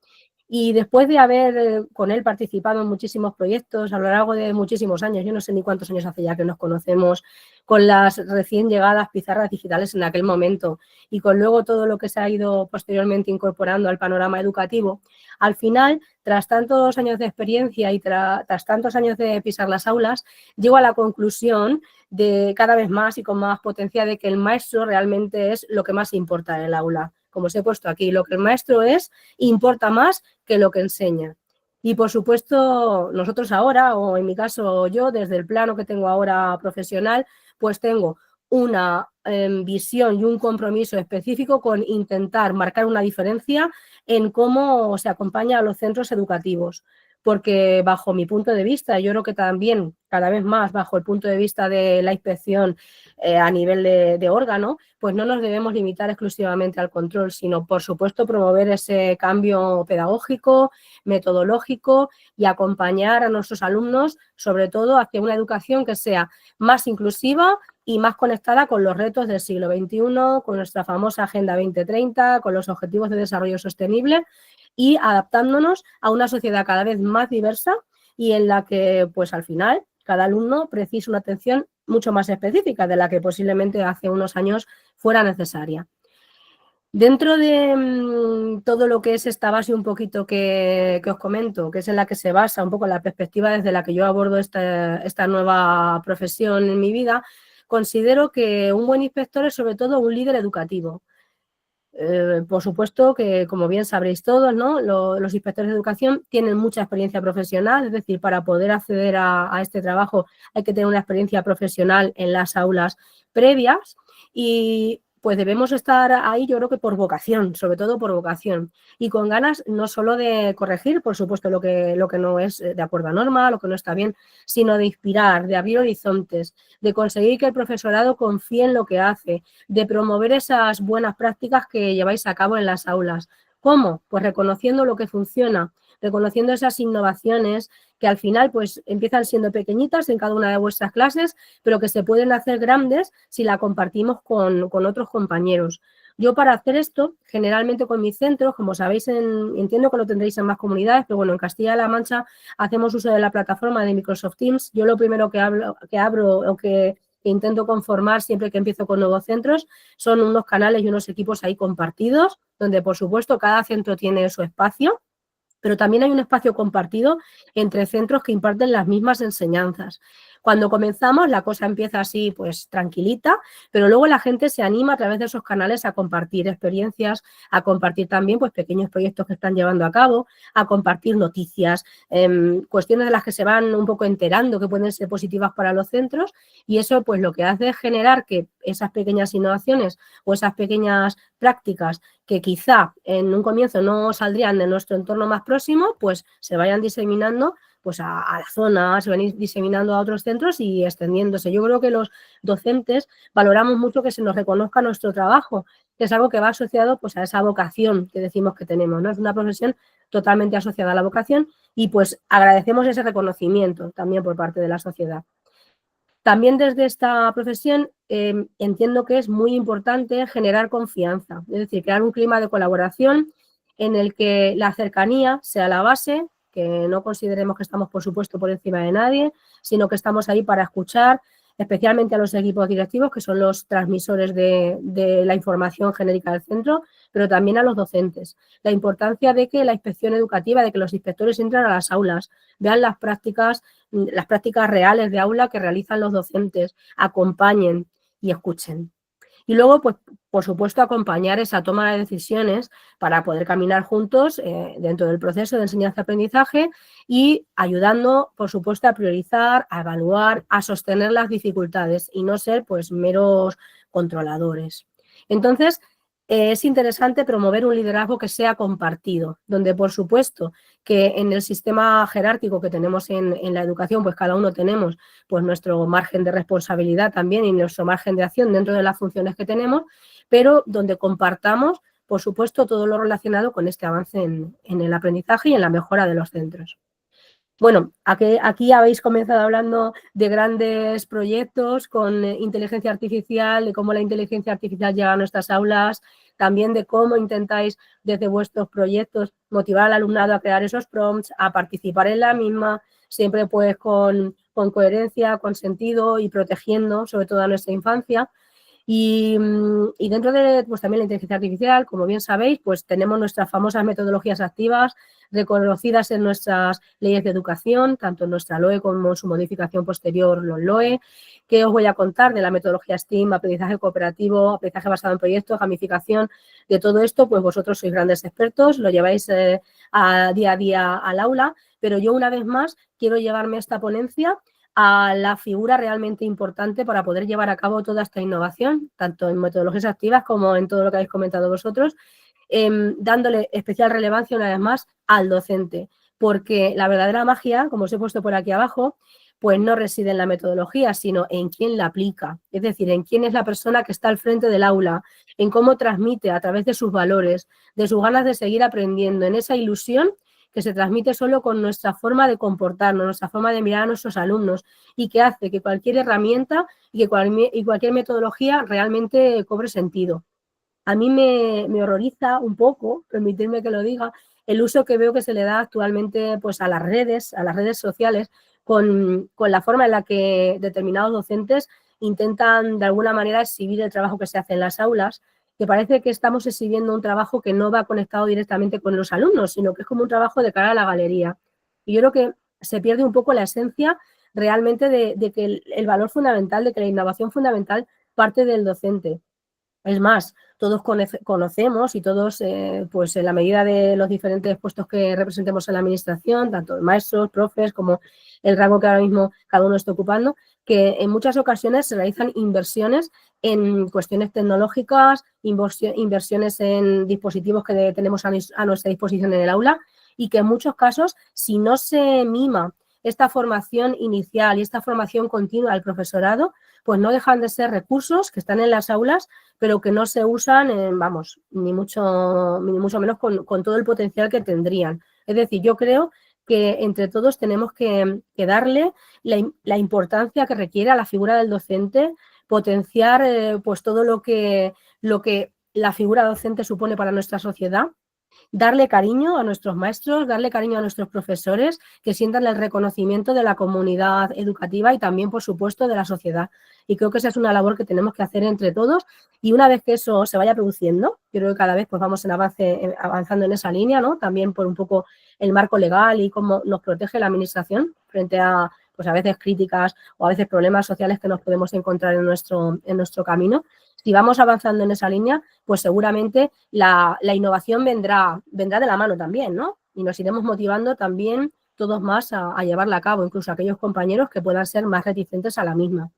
Y después de haber con él participado en muchísimos proyectos a lo largo de muchísimos años, yo no sé ni cuántos años hace ya que nos conocemos, con las recién llegadas pizarras digitales en aquel momento y con luego todo lo que se ha ido posteriormente incorporando al panorama educativo, al final, tras tantos años de experiencia y tras tantos años de pisar las aulas, llego a la conclusión de cada vez más y con más potencia de que el maestro realmente es lo que más importa en el aula. Como os he puesto aquí, lo que el maestro es importa más que lo que enseña. Y, por supuesto, nosotros ahora, o en mi caso yo, desde el plano que tengo ahora profesional, pues tengo una visión y un compromiso específico con intentar marcar una diferencia en cómo se acompaña a los centros educativos. Porque bajo mi punto de vista, yo creo que también cada vez más bajo el punto de vista de la inspección a nivel de órgano, pues no nos debemos limitar exclusivamente al control, sino por supuesto promover ese cambio pedagógico, metodológico y acompañar a nuestros alumnos sobre todo hacia una educación que sea más inclusiva y más conectada con los retos del siglo XXI, con nuestra famosa Agenda 2030, con los Objetivos de Desarrollo Sostenible y adaptándonos a una sociedad cada vez más diversa y en la que, pues al final, cada alumno precisa una atención mucho más específica de la que posiblemente hace unos años fuera necesaria. Dentro de todo lo que es esta base un poquito que os comento, que es en la que se basa un poco la perspectiva desde la que yo abordo esta nueva profesión en mi vida, considero que un buen inspector es sobre todo un líder educativo. Por supuesto que, como bien sabréis todos, ¿no? Los inspectores de educación tienen mucha experiencia profesional, es decir, para poder acceder a este trabajo hay que tener una experiencia profesional en las aulas previas y pues debemos estar ahí, yo creo que por vocación, sobre todo por vocación, y con ganas no solo de corregir, por supuesto, lo que no es de acuerdo a norma, lo que no está bien, sino de inspirar, de abrir horizontes, de conseguir que el profesorado confíe en lo que hace, de promover esas buenas prácticas que lleváis a cabo en las aulas. ¿Cómo? Pues reconociendo lo que funciona, reconociendo esas innovaciones que al final pues empiezan siendo pequeñitas en cada una de vuestras clases, pero que se pueden hacer grandes si la compartimos con otros compañeros. Yo para hacer esto, generalmente con mis centros, como sabéis, entiendo que lo tendréis en más comunidades, pero bueno, en Castilla-La Mancha hacemos uso de la plataforma de Microsoft Teams. Yo lo primero que abro o que intento conformar siempre que empiezo con nuevos centros son unos canales y unos equipos ahí compartidos, donde por supuesto cada centro tiene su espacio, pero también hay un espacio compartido entre centros que imparten las mismas enseñanzas. Cuando comenzamos la cosa empieza así pues tranquilita, pero luego la gente se anima a través de esos canales a compartir experiencias, a compartir también pues pequeños proyectos que están llevando a cabo, a compartir noticias, cuestiones de las que se van un poco enterando que pueden ser positivas para los centros y eso pues lo que hace es generar que esas pequeñas innovaciones o esas pequeñas prácticas que quizá en un comienzo no saldrían de nuestro entorno más próximo, pues se vayan diseminando pues a la zona, se van diseminando a otros centros y extendiéndose. Yo creo que los docentes valoramos mucho que se nos reconozca nuestro trabajo, que es algo que va asociado pues a esa vocación que decimos que tenemos, ¿no? Es una profesión totalmente asociada a la vocación y pues agradecemos ese reconocimiento también por parte de la sociedad. También desde esta profesión entiendo que es muy importante generar confianza, es decir, crear un clima de colaboración en el que la cercanía sea la base, que no consideremos que estamos, por supuesto, por encima de nadie, sino que estamos ahí para escuchar, especialmente a los equipos directivos, que son los transmisores de la información genérica del centro, pero también a los docentes. La importancia de que la inspección educativa, de que los inspectores entren a las aulas, vean las prácticas reales de aula que realizan los docentes, acompañen y escuchen. Y luego, pues, por supuesto, acompañar esa toma de decisiones para poder caminar juntos dentro del proceso de enseñanza-aprendizaje y ayudando, por supuesto, a priorizar, a evaluar, a sostener las dificultades y no ser, pues, meros controladores. Entonces, es interesante promover un liderazgo que sea compartido, donde, por supuesto, que en el sistema jerárquico que tenemos en la educación, pues cada uno tenemos pues nuestro margen de responsabilidad también y nuestro margen de acción dentro de las funciones que tenemos, pero donde compartamos, por supuesto, todo lo relacionado con este avance en el aprendizaje y en la mejora de los centros. Bueno, aquí habéis comenzado hablando de grandes proyectos con inteligencia artificial, de cómo la inteligencia artificial llega a nuestras aulas, también de cómo intentáis desde vuestros proyectos motivar al alumnado a crear esos prompts, a participar en la misma, siempre pues con coherencia, con sentido y protegiendo sobre todo a nuestra infancia. Y dentro de pues, también la inteligencia artificial, como bien sabéis, pues tenemos nuestras famosas metodologías activas reconocidas en nuestras leyes de educación, tanto en nuestra LOE como en su modificación posterior, los LOE, que os voy a contar de la metodología STEAM, aprendizaje cooperativo, aprendizaje basado en proyectos, gamificación, de todo esto, pues vosotros sois grandes expertos, lo lleváis día a día al aula, pero yo una vez más quiero llevarme esta ponencia a la figura realmente importante para poder llevar a cabo toda esta innovación, tanto en metodologías activas como en todo lo que habéis comentado vosotros, dándole especial relevancia una vez más al docente, porque la verdadera magia, como os he puesto por aquí abajo, pues no reside en la metodología, sino en quién la aplica, es decir, en quién es la persona que está al frente del aula, en cómo transmite a través de sus valores, de sus ganas de seguir aprendiendo, en esa ilusión que se transmite solo con nuestra forma de comportarnos, nuestra forma de mirar a nuestros alumnos y que hace que cualquier herramienta y cualquier metodología realmente cobre sentido. A mí me horroriza un poco, permitirme que lo diga, el uso que veo que se le da actualmente pues, a las redes sociales, con la forma en la que determinados docentes intentan de alguna manera exhibir el trabajo que se hace en las aulas que parece que estamos exhibiendo un trabajo que no va conectado directamente con los alumnos, sino que es como un trabajo de cara a la galería. Y yo creo que se pierde un poco la esencia realmente de que el valor fundamental, de que la innovación fundamental parte del docente. Es más, todos conocemos y todos, pues en la medida de los diferentes puestos que representemos en la administración, tanto maestros, profes, como el rango que ahora mismo cada uno está ocupando, que en muchas ocasiones se realizan inversiones en cuestiones tecnológicas, inversiones en dispositivos que tenemos a nuestra disposición en el aula y que en muchos casos, si no se mima esta formación inicial y esta formación continua del profesorado, pues no dejan de ser recursos que están en las aulas, pero que no se usan, vamos, ni mucho menos con todo el potencial que tendrían. Es decir, yo creo que entre todos tenemos que darle la importancia que requiere a la figura del docente, potenciar pues todo lo que la figura docente supone para nuestra sociedad, darle cariño a nuestros maestros, darle cariño a nuestros profesores, que sientan el reconocimiento de la comunidad educativa y también, por supuesto, de la sociedad. Y creo que esa es una labor que tenemos que hacer entre todos y una vez que eso se vaya produciendo, yo creo que cada vez pues vamos avanzando en esa línea, ¿no? También por un poco el marco legal y cómo nos protege la administración frente a, pues a veces críticas o a veces problemas sociales que nos podemos encontrar en nuestro camino. Si vamos avanzando en esa línea, pues seguramente la innovación vendrá de la mano también, ¿no? Y nos iremos motivando también todos más a llevarla a cabo, incluso aquellos compañeros que puedan ser más reticentes a la misma.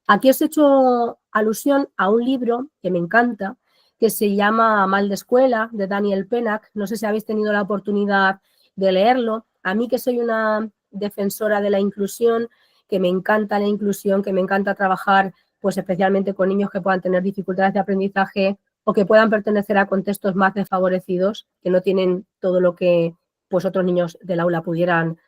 Aquí os he hecho alusión a un libro que me encanta, que se llama Mal de Escuela, de Daniel Pennack. No sé si habéis tenido la oportunidad de leerlo. A mí, que soy una defensora de la inclusión, que me encanta la inclusión, que me encanta trabajar pues especialmente con niños que puedan tener dificultades de aprendizaje o que puedan pertenecer a contextos más desfavorecidos, que no tienen todo lo que pues otros niños del aula pudieran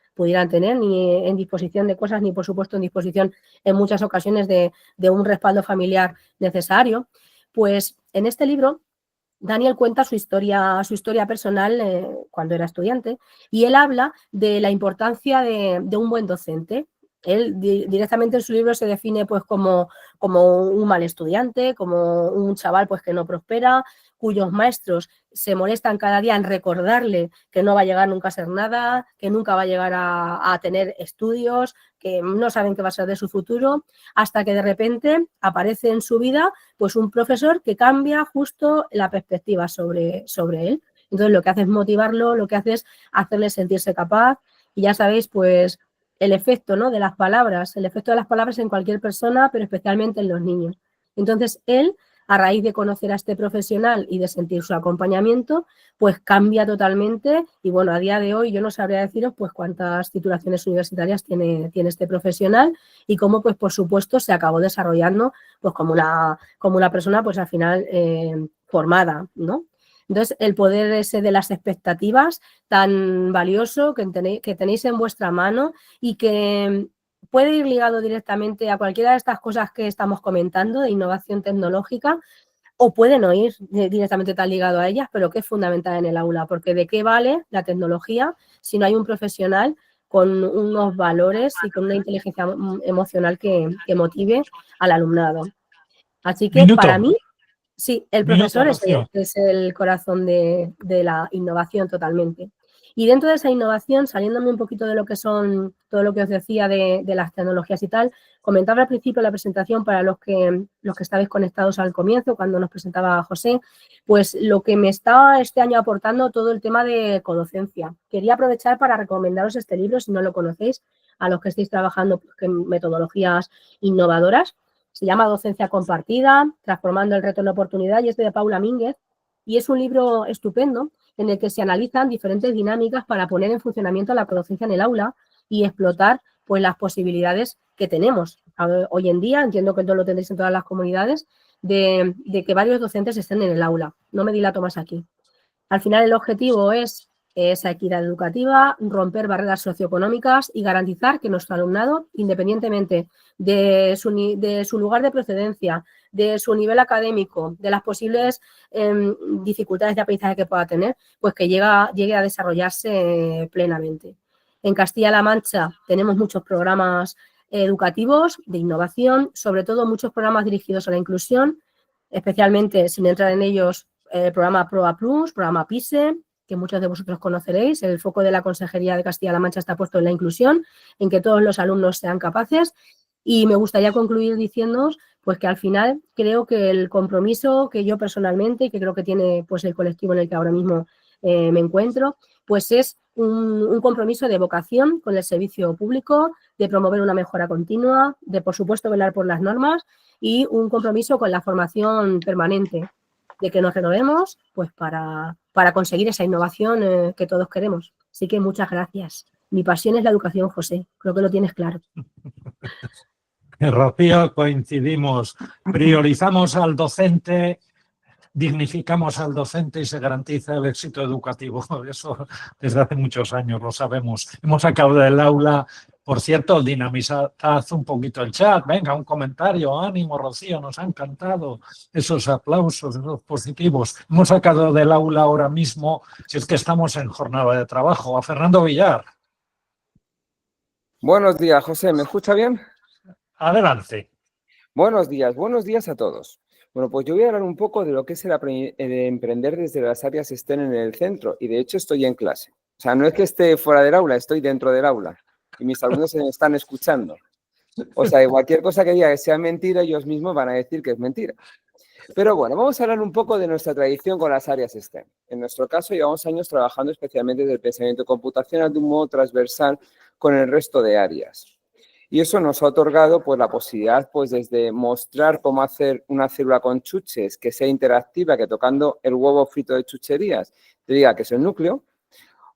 tener, ni en disposición de cosas, ni por supuesto en disposición en muchas ocasiones de un respaldo familiar necesario. Pues en este libro Daniel cuenta su historia personal cuando era estudiante y él habla de la importancia de un buen docente. Él directamente en su libro se define pues como un mal estudiante, como un chaval pues que no prospera, cuyos maestros se molestan cada día en recordarle que no va a llegar nunca a ser nada, que nunca va a llegar a tener estudios, que no saben qué va a ser de su futuro, hasta que de repente aparece en su vida pues un profesor que cambia justo la perspectiva sobre él. Entonces lo que hace es motivarlo, lo que hace es hacerle sentirse capaz y ya sabéis pues el efecto, ¿no?, de las palabras, el efecto de las palabras en cualquier persona, pero especialmente en los niños. Entonces él, a raíz de conocer a este profesional y de sentir su acompañamiento, pues cambia totalmente y bueno, a día de hoy yo no sabría deciros pues cuántas titulaciones universitarias tiene este profesional y cómo pues por supuesto se acabó desarrollando pues como una persona pues al final formada, ¿no? Entonces, el poder ese de las expectativas tan valioso que tenéis en vuestra mano y que puede ir ligado directamente a cualquiera de estas cosas que estamos comentando de innovación tecnológica o puede no ir directamente tan ligado a ellas, pero que es fundamental en el aula, porque ¿de qué vale la tecnología si no hay un profesional con unos valores y con una inteligencia emocional que motive al alumnado? Así que para mí, sí, el profesor es el corazón de la innovación totalmente. Y dentro de esa innovación, saliéndome un poquito de lo que son, todo lo que os decía de las tecnologías y tal, comentaba al principio de la presentación para los que estabais conectados al comienzo, cuando nos presentaba José, pues lo que me está este año aportando todo el tema de codocencia. Quería aprovechar para recomendaros este libro, si no lo conocéis, a los que estéis trabajando en metodologías innovadoras. Se llama Docencia Compartida, Transformando el Reto en Oportunidad y es de Paula Mínguez y es un libro estupendo en el que se analizan diferentes dinámicas para poner en funcionamiento la codocencia en el aula y explotar pues las posibilidades que tenemos. Hoy en día, entiendo que todo lo tendréis en todas las comunidades, de que varios docentes estén en el aula. No me dilato más aquí. Al final el objetivo es esa equidad educativa, romper barreras socioeconómicas y garantizar que nuestro alumnado, independientemente de su lugar de procedencia, de su nivel académico, de las posibles dificultades de aprendizaje que pueda tener, pues que llegue a desarrollarse plenamente. En Castilla-La Mancha tenemos muchos programas educativos de innovación, sobre todo muchos programas dirigidos a la inclusión. especialmente sin entrar en ellos el programa PROA Plus, programa PISE, que muchos de vosotros conoceréis. El foco de la Consejería de Castilla-La Mancha está puesto en la inclusión, en que todos los alumnos sean capaces. Y me gustaría concluir diciéndoos pues, que al final creo que el compromiso que yo personalmente, y que creo que tiene pues, el colectivo en el que ahora mismo me encuentro, pues es un compromiso de vocación con el servicio público, de promover una mejora continua, de, por supuesto, velar por las normas y un compromiso con la formación permanente, de que nos renovemos pues, para conseguir esa innovación que todos queremos. Así que muchas gracias. Mi pasión es la educación, José. Creo que lo tienes claro. Rocío, coincidimos. Priorizamos al docente, dignificamos al docente y se garantiza el éxito educativo. Eso desde hace muchos años lo sabemos. Hemos sacado del aula, por cierto, dinamizad un poquito el chat. Venga, un comentario, ánimo, Rocío, nos ha encantado esos aplausos, esos positivos. Hemos sacado del aula ahora mismo, si es que estamos en jornada de trabajo, a Fernando Villar. Buenos días, José. ¿Me escucha bien? Adelante. Buenos días a todos. Bueno, pues yo voy a hablar un poco de lo que es el emprender desde las áreas STEM en el centro, y de hecho estoy en clase. O sea, no es que esté fuera del aula, estoy dentro del aula y mis alumnos se me están escuchando. O sea, cualquier cosa que diga que sea mentira, ellos mismos van a decir que es mentira. Pero bueno, vamos a hablar un poco de nuestra tradición con las áreas STEM. En nuestro caso, llevamos años trabajando especialmente desde el pensamiento computacional de un modo transversal con el resto de áreas. Y eso nos ha otorgado pues, la posibilidad pues, desde mostrar cómo hacer una célula con chuches que sea interactiva, que tocando el huevo frito de chucherías te diga que es el núcleo,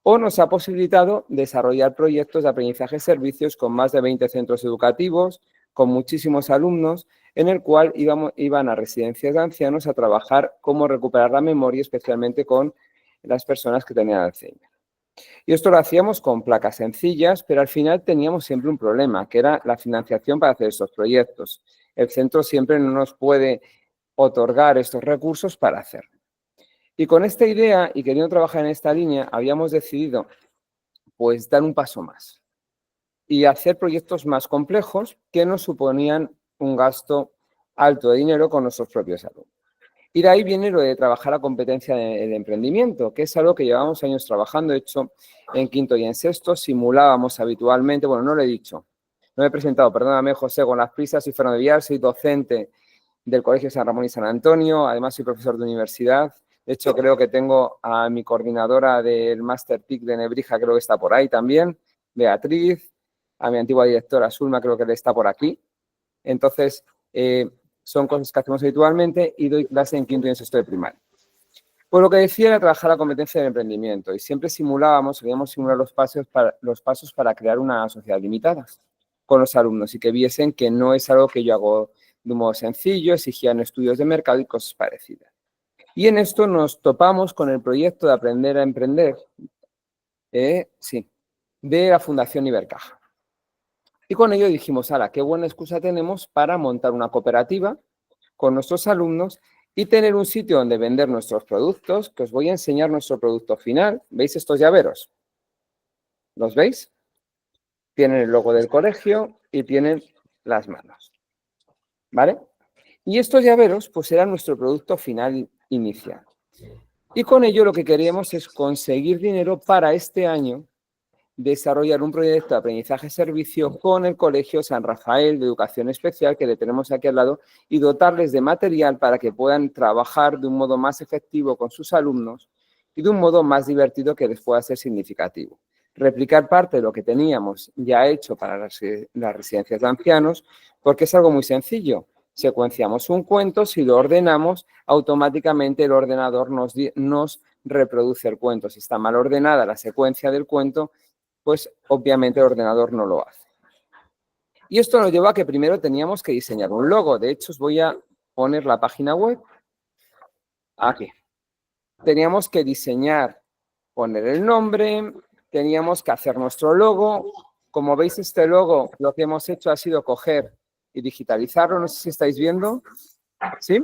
o nos ha posibilitado desarrollar proyectos de aprendizaje servicios con más de 20 centros educativos, con muchísimos alumnos, en el cual iban a residencias de ancianos a trabajar cómo recuperar la memoria, especialmente con las personas que tenían Alzheimer. Y esto lo hacíamos con placas sencillas, pero al final teníamos siempre un problema, que era la financiación para hacer estos proyectos. El centro siempre no nos puede otorgar estos recursos para hacerlo. Y con esta idea y queriendo trabajar en esta línea, habíamos decidido pues dar un paso más y hacer proyectos más complejos que nos suponían un gasto alto de dinero con nuestros propios alumnos. Y de ahí viene lo de trabajar la competencia de emprendimiento, que es algo que llevamos años trabajando. De hecho, en quinto y en sexto simulábamos habitualmente, bueno, no lo he dicho, no me he presentado, perdóname, José, con las prisas, soy Fernando Villar, soy docente del Colegio San Ramón y San Antonio, además soy profesor de universidad. De hecho, creo que tengo a mi coordinadora del Máster TIC de Nebrija, creo que está por ahí también, Beatriz, a mi antigua directora, Zulma, creo que él está por aquí. Entonces, son cosas que hacemos habitualmente y doy clase en quinto y en sexto de primaria. Pues lo que decía era trabajar la competencia del emprendimiento y siempre solíamos simular los pasos para crear una sociedad limitada con los alumnos y que viesen que no es algo que yo hago de un modo sencillo, exigían estudios de mercado y cosas parecidas. Y en esto nos topamos con el proyecto de Aprender a Emprender, de la Fundación Ibercaja. Y con ello dijimos, ¡hala, qué buena excusa tenemos para montar una cooperativa con nuestros alumnos y tener un sitio donde vender nuestros productos, que os voy a enseñar nuestro producto final. ¿Veis estos llaveros? ¿Los veis? Tienen el logo del colegio y tienen las manos, ¿vale? Y estos llaveros, pues, serán nuestro producto final inicial. Y con ello lo que queremos es conseguir dinero para este año desarrollar un proyecto de aprendizaje-servicio con el Colegio San Rafael de Educación Especial, que le tenemos aquí al lado, y dotarles de material para que puedan trabajar de un modo más efectivo con sus alumnos y de un modo más divertido que les pueda ser significativo. Replicar parte de lo que teníamos ya hecho para las residencias de ancianos, porque es algo muy sencillo. Secuenciamos un cuento, si lo ordenamos, automáticamente el ordenador nos reproduce el cuento. Si está mal ordenada la secuencia del cuento, pues obviamente el ordenador no lo hace. Y esto nos llevó a que primero teníamos que diseñar un logo. De hecho, os voy a poner la página web aquí. Teníamos que diseñar, poner el nombre, teníamos que hacer nuestro logo. Como veis, este logo, lo que hemos hecho ha sido coger y digitalizarlo. No sé si estáis viendo. ¿Sí?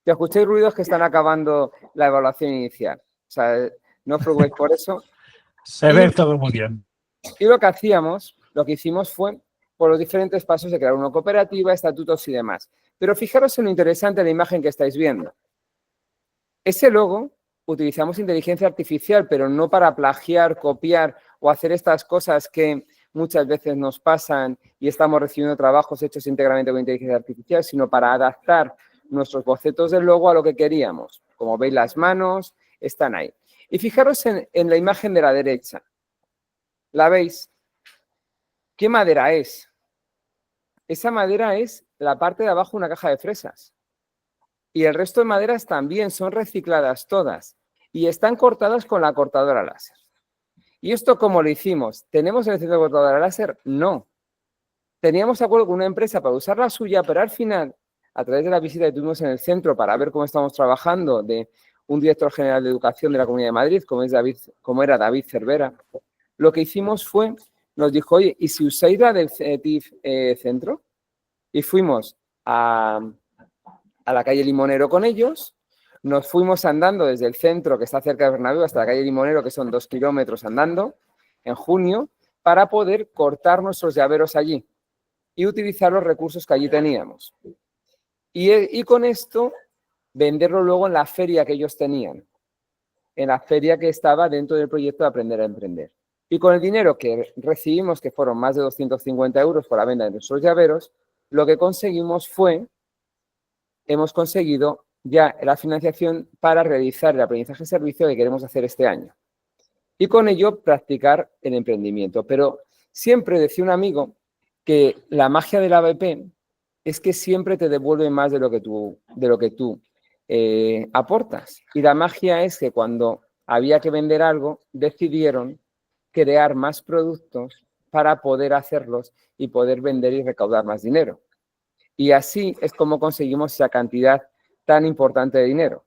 Si escucháis ruidos que están acabando la evaluación inicial. O sea, no os preocupéis por eso. Se ve todo muy bien. Y lo que hicimos fue por los diferentes pasos de crear una cooperativa, estatutos y demás. Pero fijaros en lo interesante de la imagen que estáis viendo. Ese logo utilizamos inteligencia artificial, pero no para plagiar, copiar o hacer estas cosas que muchas veces nos pasan y estamos recibiendo trabajos hechos íntegramente con inteligencia artificial, sino para adaptar nuestros bocetos del logo a lo que queríamos. Como veis, las manos están ahí. Y fijaros en la imagen de la derecha. ¿La veis? ¿Qué madera es? Esa madera es la parte de abajo de una caja de fresas. Y el resto de maderas también son recicladas todas y están cortadas con la cortadora láser. ¿Y esto cómo lo hicimos? ¿Tenemos el centro de cortadora láser? No. Teníamos acuerdo con una empresa para usar la suya, pero al final, a través de la visita que tuvimos en el centro para ver cómo estamos trabajando de un director general de educación de la Comunidad de Madrid, como era David Cervera, lo que hicimos fue, nos dijo, oye, ¿y si usáis la del CETIF centro? Y fuimos a la calle Limonero con ellos, nos fuimos andando desde el centro, que está cerca de Bernabéu, hasta la calle Limonero, que son 2 kilómetros andando, en junio, para poder cortar nuestros llaveros allí y utilizar los recursos que allí teníamos. Y con esto, venderlo luego en la feria que ellos tenían, en la feria que estaba dentro del proyecto de Aprender a Emprender. Y con el dinero que recibimos, que fueron más de 250 euros por la venta de nuestros llaveros, lo que conseguimos fue, hemos conseguido ya la financiación para realizar el aprendizaje servicio que queremos hacer este año. Y con ello practicar el emprendimiento. Pero siempre decía un amigo que la magia del ABP es que siempre te devuelve más de lo que tú aportas. Y la magia es que cuando había que vender algo, decidieron crear más productos para poder hacerlos y poder vender y recaudar más dinero. Y así es como conseguimos esa cantidad tan importante de dinero.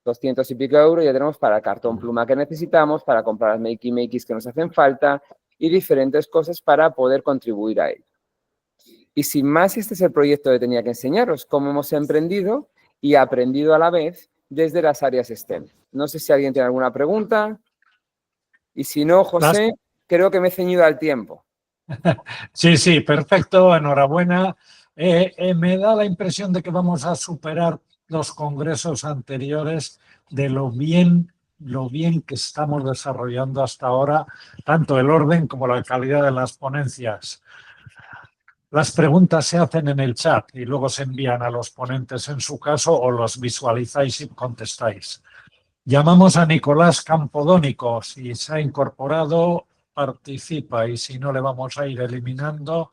200 y pico euros ya tenemos para el cartón pluma que necesitamos, para comprar las makey-makeys que nos hacen falta y diferentes cosas para poder contribuir a ello. Y sin más, este es el proyecto que tenía que enseñaros, cómo hemos emprendido y aprendido a la vez desde las áreas STEM. No sé si alguien tiene alguna pregunta. Y si no, José, creo que me he ceñido al tiempo. Sí, perfecto, enhorabuena. Me da la impresión de que vamos a superar los congresos anteriores de lo bien que estamos desarrollando hasta ahora, tanto el orden como la calidad de las ponencias. Las preguntas se hacen en el chat y luego se envían a los ponentes en su caso o los visualizáis y contestáis. Llamamos a Nicolás Campodónico. Si se ha incorporado, participa, y si no, le vamos a ir eliminando.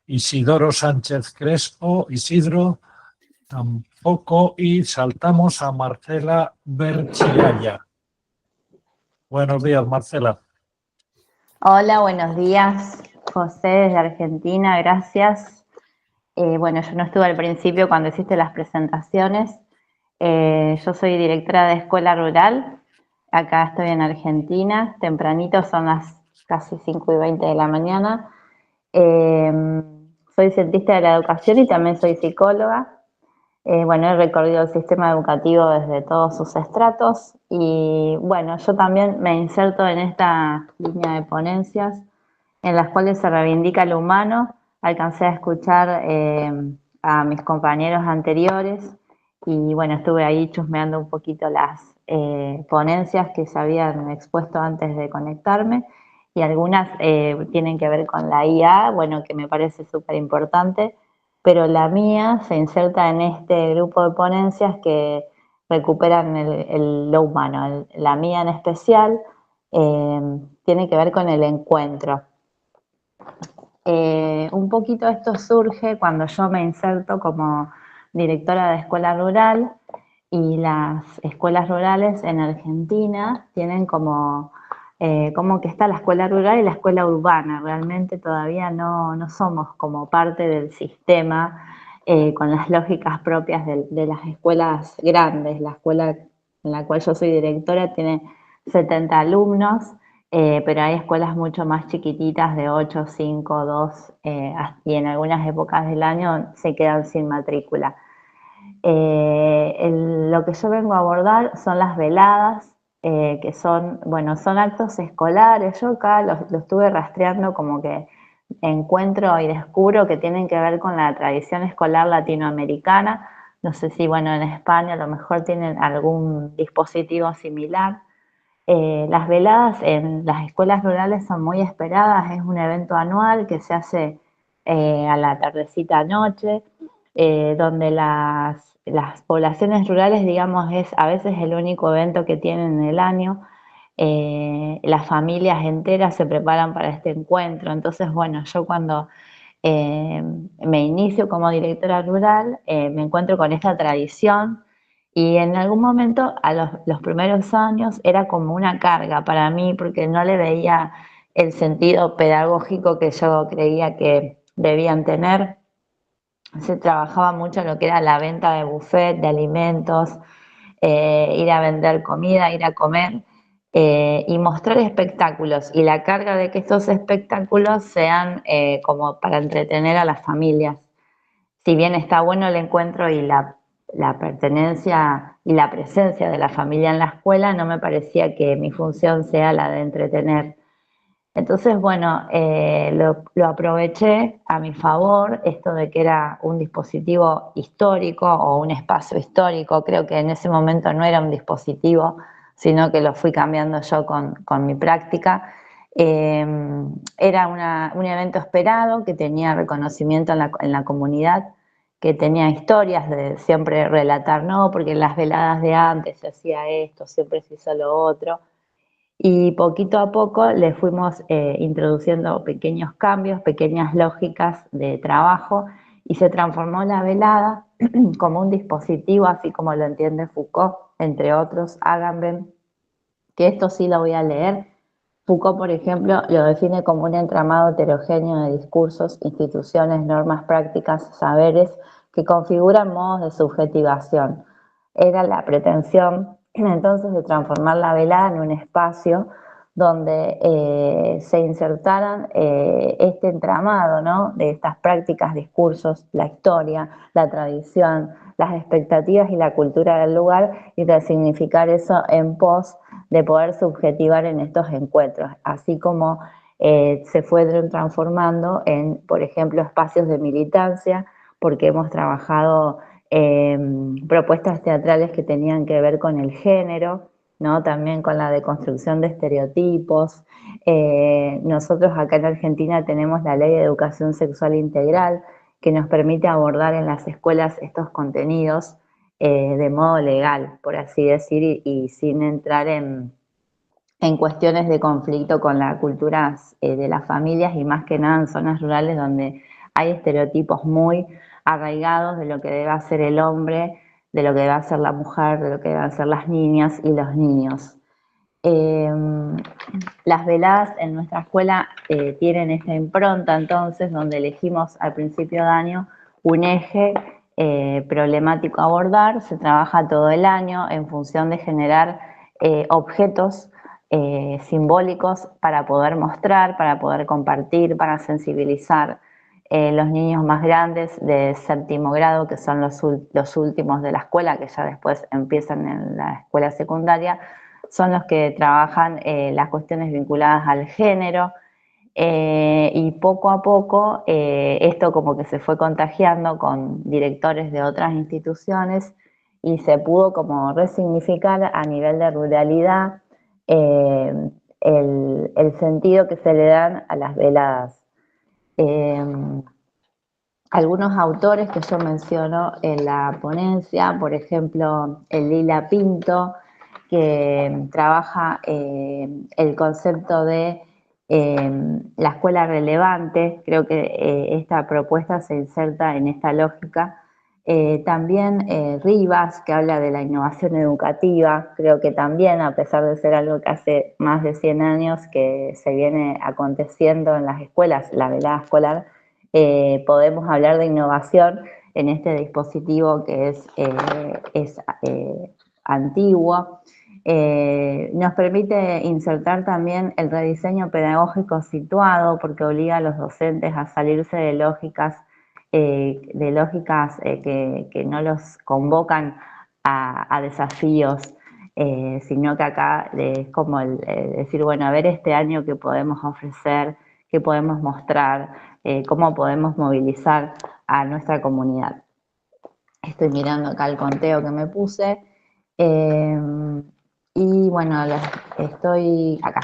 Isidoro Sánchez Crespo, Isidro, tampoco, y saltamos a Marcela Berchiaya. Buenos días, Marcela. Hola, buenos días, José, desde Argentina, gracias. Bueno, yo no estuve al principio cuando hiciste las presentaciones. Yo soy directora de Escuela Rural, acá estoy en Argentina, tempranito, son las casi 5:20 de la mañana. Soy cientista de la educación y también soy psicóloga. Bueno, he recorrido el sistema educativo desde todos sus estratos y bueno, yo también me inserto en esta línea de ponencias en las cuales se reivindica lo humano. Alcancé a escuchar a mis compañeros anteriores y bueno, estuve ahí chusmeando un poquito las ponencias que se habían expuesto antes de conectarme y algunas tienen que ver con la IA, bueno, que me parece súper importante, pero la mía se inserta en este grupo de ponencias que recuperan lo humano. La mía en especial tiene que ver con el encuentro. Un poquito esto surge cuando yo me inserto como directora de escuela rural y las escuelas rurales en Argentina tienen como que está la escuela rural y la escuela urbana. Realmente todavía no somos como parte del sistema con las lógicas propias de las escuelas grandes. La escuela en la cual yo soy directora tiene 70 alumnos, pero hay escuelas mucho más chiquititas de 8, 5, 2 y en algunas épocas del año se quedan sin matrícula. Lo que yo vengo a abordar son las veladas, que son actos escolares. Yo acá lo estuve rastreando como que encuentro y descubro que tienen que ver con la tradición escolar latinoamericana. No sé si, bueno, en España a lo mejor tienen algún dispositivo similar. Las veladas en las escuelas rurales son muy esperadas, es un evento anual que se hace a la tardecita noche, donde las poblaciones rurales, digamos, es a veces el único evento que tienen en el año. Las familias enteras se preparan para este encuentro. Entonces, bueno, yo cuando me inicio como directora rural, me encuentro con esta tradición y en algún momento, a los primeros años, era como una carga para mí porque no le veía el sentido pedagógico que yo creía que debían tener. Se trabajaba mucho en lo que era la venta de buffet, de alimentos, ir a vender comida, ir a comer y mostrar espectáculos y la carga de que estos espectáculos sean como para entretener a las familias. Si bien está bueno el encuentro y la pertenencia y la presencia de la familia en la escuela, no me parecía que mi función sea la de entretener. Entonces, bueno, lo aproveché a mi favor, esto de que era un dispositivo histórico o un espacio histórico. Creo que en ese momento no era un dispositivo, sino que lo fui cambiando yo con mi práctica. Era un evento esperado que tenía reconocimiento en la comunidad, que tenía historias de siempre relatar, no, porque en las veladas de antes se hacía esto, siempre se hizo lo otro. Y poquito a poco le fuimos introduciendo pequeños cambios, pequeñas lógicas de trabajo y se transformó la velada como un dispositivo, así como lo entiende Foucault, entre otros, Agamben, que esto sí lo voy a leer. Foucault, por ejemplo, lo define como un entramado heterogéneo de discursos, instituciones, normas, prácticas, saberes que configuran modos de subjetivación. Era la pretensión entonces de transformar la velada en un espacio donde se insertaran este entramado, ¿no?, de estas prácticas, discursos, la historia, la tradición, las expectativas y la cultura del lugar y resignificar eso en pos de poder subjetivar en estos encuentros, así como se fue transformando en, por ejemplo, espacios de militancia, porque hemos trabajado propuestas teatrales que tenían que ver con el género, ¿no?, también con la deconstrucción de estereotipos. Nosotros acá en Argentina tenemos la Ley de Educación Sexual Integral, que nos permite abordar en las escuelas estos contenidos de modo legal, por así decir, y sin entrar en cuestiones de conflicto con las culturas de las familias y más que nada en zonas rurales donde hay estereotipos muy arraigados de lo que debe hacer el hombre, de lo que debe hacer la mujer, de lo que deben hacer las niñas y los niños. Las veladas en nuestra escuela tienen esta impronta entonces donde elegimos al principio de año un eje problemático a abordar. Se trabaja todo el año en función de generar objetos simbólicos para poder mostrar, para poder compartir, para sensibilizar. Los niños más grandes de séptimo grado, que son los últimos de la escuela, que ya después empiezan en la escuela secundaria, son los que trabajan las cuestiones vinculadas al género. Y poco a poco esto como que se fue contagiando con directores de otras instituciones y se pudo como resignificar a nivel de ruralidad el sentido que se le dan a las veladas. Algunos autores que yo menciono en la ponencia, por ejemplo, el Lila Pinto, que trabaja el concepto de la escuela relevante. Creo que esta propuesta se inserta en esta lógica. También Rivas, que habla de la innovación educativa. Creo que también, a pesar de ser algo que hace más de 100 años que se viene aconteciendo en las escuelas, la velada escolar, podemos hablar de innovación en este dispositivo que es antiguo. Nos permite insertar también el rediseño pedagógico situado porque obliga a los docentes a salirse de lógicas que no los convocan a desafíos, sino que acá es como decir, bueno, a ver este año qué podemos ofrecer, que podemos mostrar, cómo podemos movilizar a nuestra comunidad. Estoy mirando acá el conteo que me puse. Y bueno, estoy acá.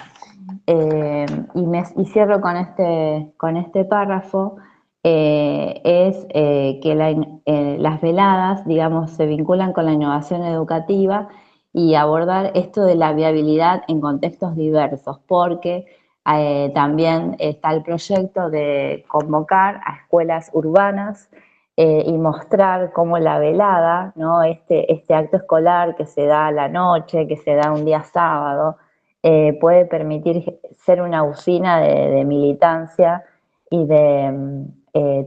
Y cierro con este párrafo. Es que las veladas, digamos, se vinculan con la innovación educativa y abordar esto de la viabilidad en contextos diversos, porque también está el proyecto de convocar a escuelas urbanas y mostrar cómo la velada, ¿no? Este acto escolar que se da a la noche, que se da un día sábado, puede permitir ser una usina de militancia y de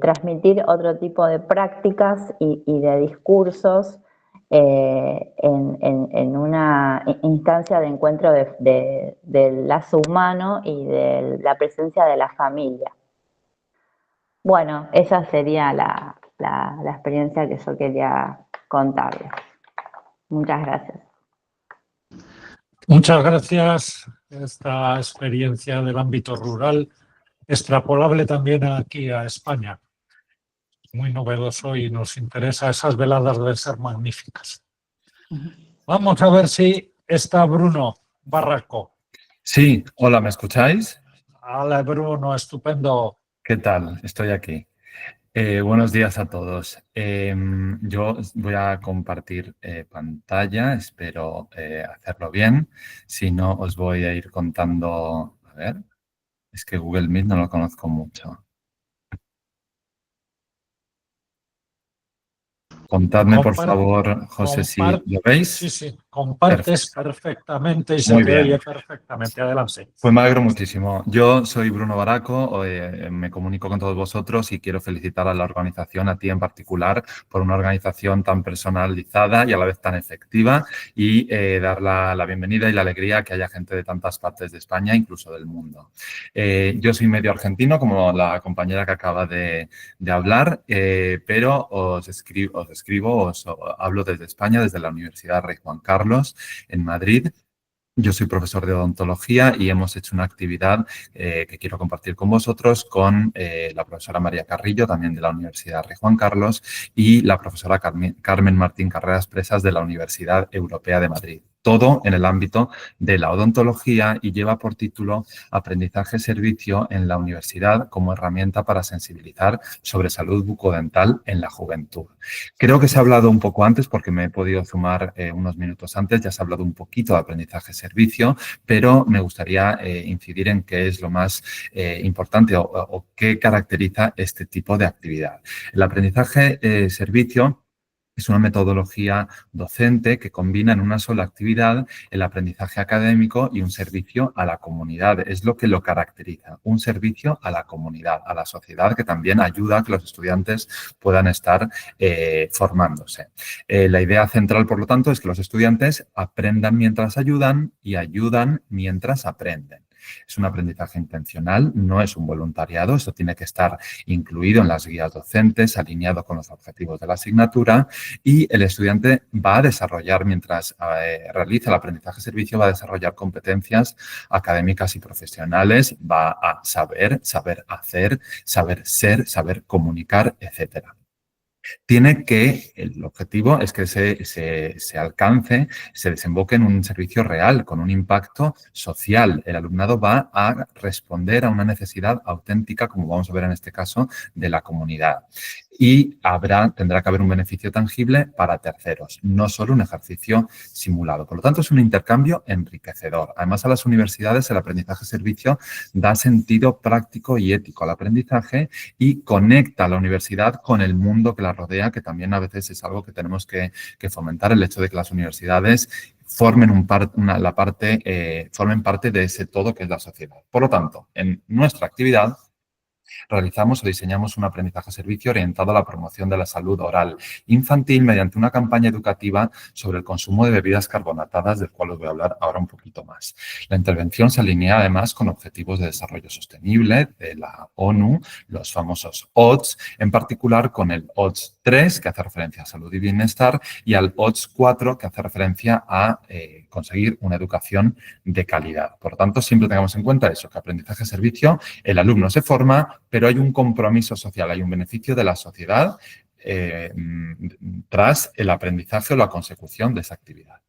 transmitir otro tipo de prácticas y de discursos en una instancia de encuentro del lazo humano y de la presencia de la familia. Bueno, esa sería la experiencia que yo quería contarles. Muchas gracias. Muchas gracias. Esta experiencia del ámbito rural, extrapolable también aquí a España. Muy novedoso y nos interesa. Esas veladas deben ser magníficas. Vamos a ver si está Bruno Barraco. Sí, hola, ¿me escucháis? Hola, Bruno, estupendo. ¿Qué tal? Estoy aquí. Buenos días a todos. Yo voy a compartir pantalla, espero hacerlo bien. Si no, os voy a ir contando. A ver, es que Google Meet no lo conozco mucho. Contadme, por favor, José, si lo veis. Sí, sí, compartes perfectamente y se Muy te bien. oye perfectamente. Adelante. Pues me alegro muchísimo. Yo soy Bruno Barraco, me comunico con todos vosotros y quiero felicitar a la organización, a ti en particular, por una organización tan personalizada y a la vez tan efectiva y dar la bienvenida y la alegría a que haya gente de tantas partes de España, incluso del mundo. Yo soy medio argentino, como la compañera que acaba de hablar, pero os hablo desde España, desde la Universidad Rey Juan Carlos, en Madrid. Yo soy profesor de odontología y hemos hecho una actividad que quiero compartir con vosotros con la profesora María Carrillo, también de la Universidad Rey Juan Carlos, y la profesora Carmen Martín Carreras Presas de la Universidad Europea de Madrid. Todo en el ámbito de la odontología y lleva por título Aprendizaje-Servicio en la universidad como herramienta para sensibilizar sobre salud bucodental en la juventud. Creo que se ha hablado un poco antes porque me he podido sumar unos minutos antes, ya se ha hablado un poquito de aprendizaje-servicio, pero me gustaría incidir en qué es lo más importante o qué caracteriza este tipo de actividad. El aprendizaje-servicio es una metodología docente que combina en una sola actividad el aprendizaje académico y un servicio a la comunidad. Es lo que lo caracteriza, un servicio a la comunidad, a la sociedad, que también ayuda a que los estudiantes puedan estar formándose. La idea central, por lo tanto, es que los estudiantes aprendan mientras ayudan y ayudan mientras aprenden. Es un aprendizaje intencional, no es un voluntariado, esto tiene que estar incluido en las guías docentes, alineado con los objetivos de la asignatura y el estudiante va a desarrollar, mientras realiza el aprendizaje-servicio, va a desarrollar competencias académicas y profesionales, va a saber hacer, saber ser, saber comunicar, etcétera. El objetivo es que se alcance, se desemboque en un servicio real, con un impacto social. El alumnado va a responder a una necesidad auténtica, como vamos a ver en este caso, de la comunidad. Y tendrá que haber un beneficio tangible para terceros, no solo un ejercicio simulado. Por lo tanto, es un intercambio enriquecedor. Además, a las universidades el aprendizaje-servicio da sentido práctico y ético al aprendizaje y conecta a la universidad con el mundo que la rodea, que también a veces es algo que tenemos que fomentar, el hecho de que las universidades formen parte de ese todo que es la sociedad. Por lo tanto, en nuestra actividad Realizamos o diseñamos un aprendizaje-servicio orientado a la promoción de la salud oral infantil mediante una campaña educativa sobre el consumo de bebidas carbonatadas, del cual os voy a hablar ahora un poquito más. La intervención se alinea además con objetivos de desarrollo sostenible de la ONU, los famosos ODS, en particular con el ODS 3, que hace referencia a salud y bienestar, y al ODS 4, que hace referencia a conseguir una educación de calidad. Por lo tanto, siempre tengamos en cuenta eso, que aprendizaje-servicio, el alumno se forma, pero hay un compromiso social, hay un beneficio de la sociedad tras el aprendizaje o la consecución de esa actividad.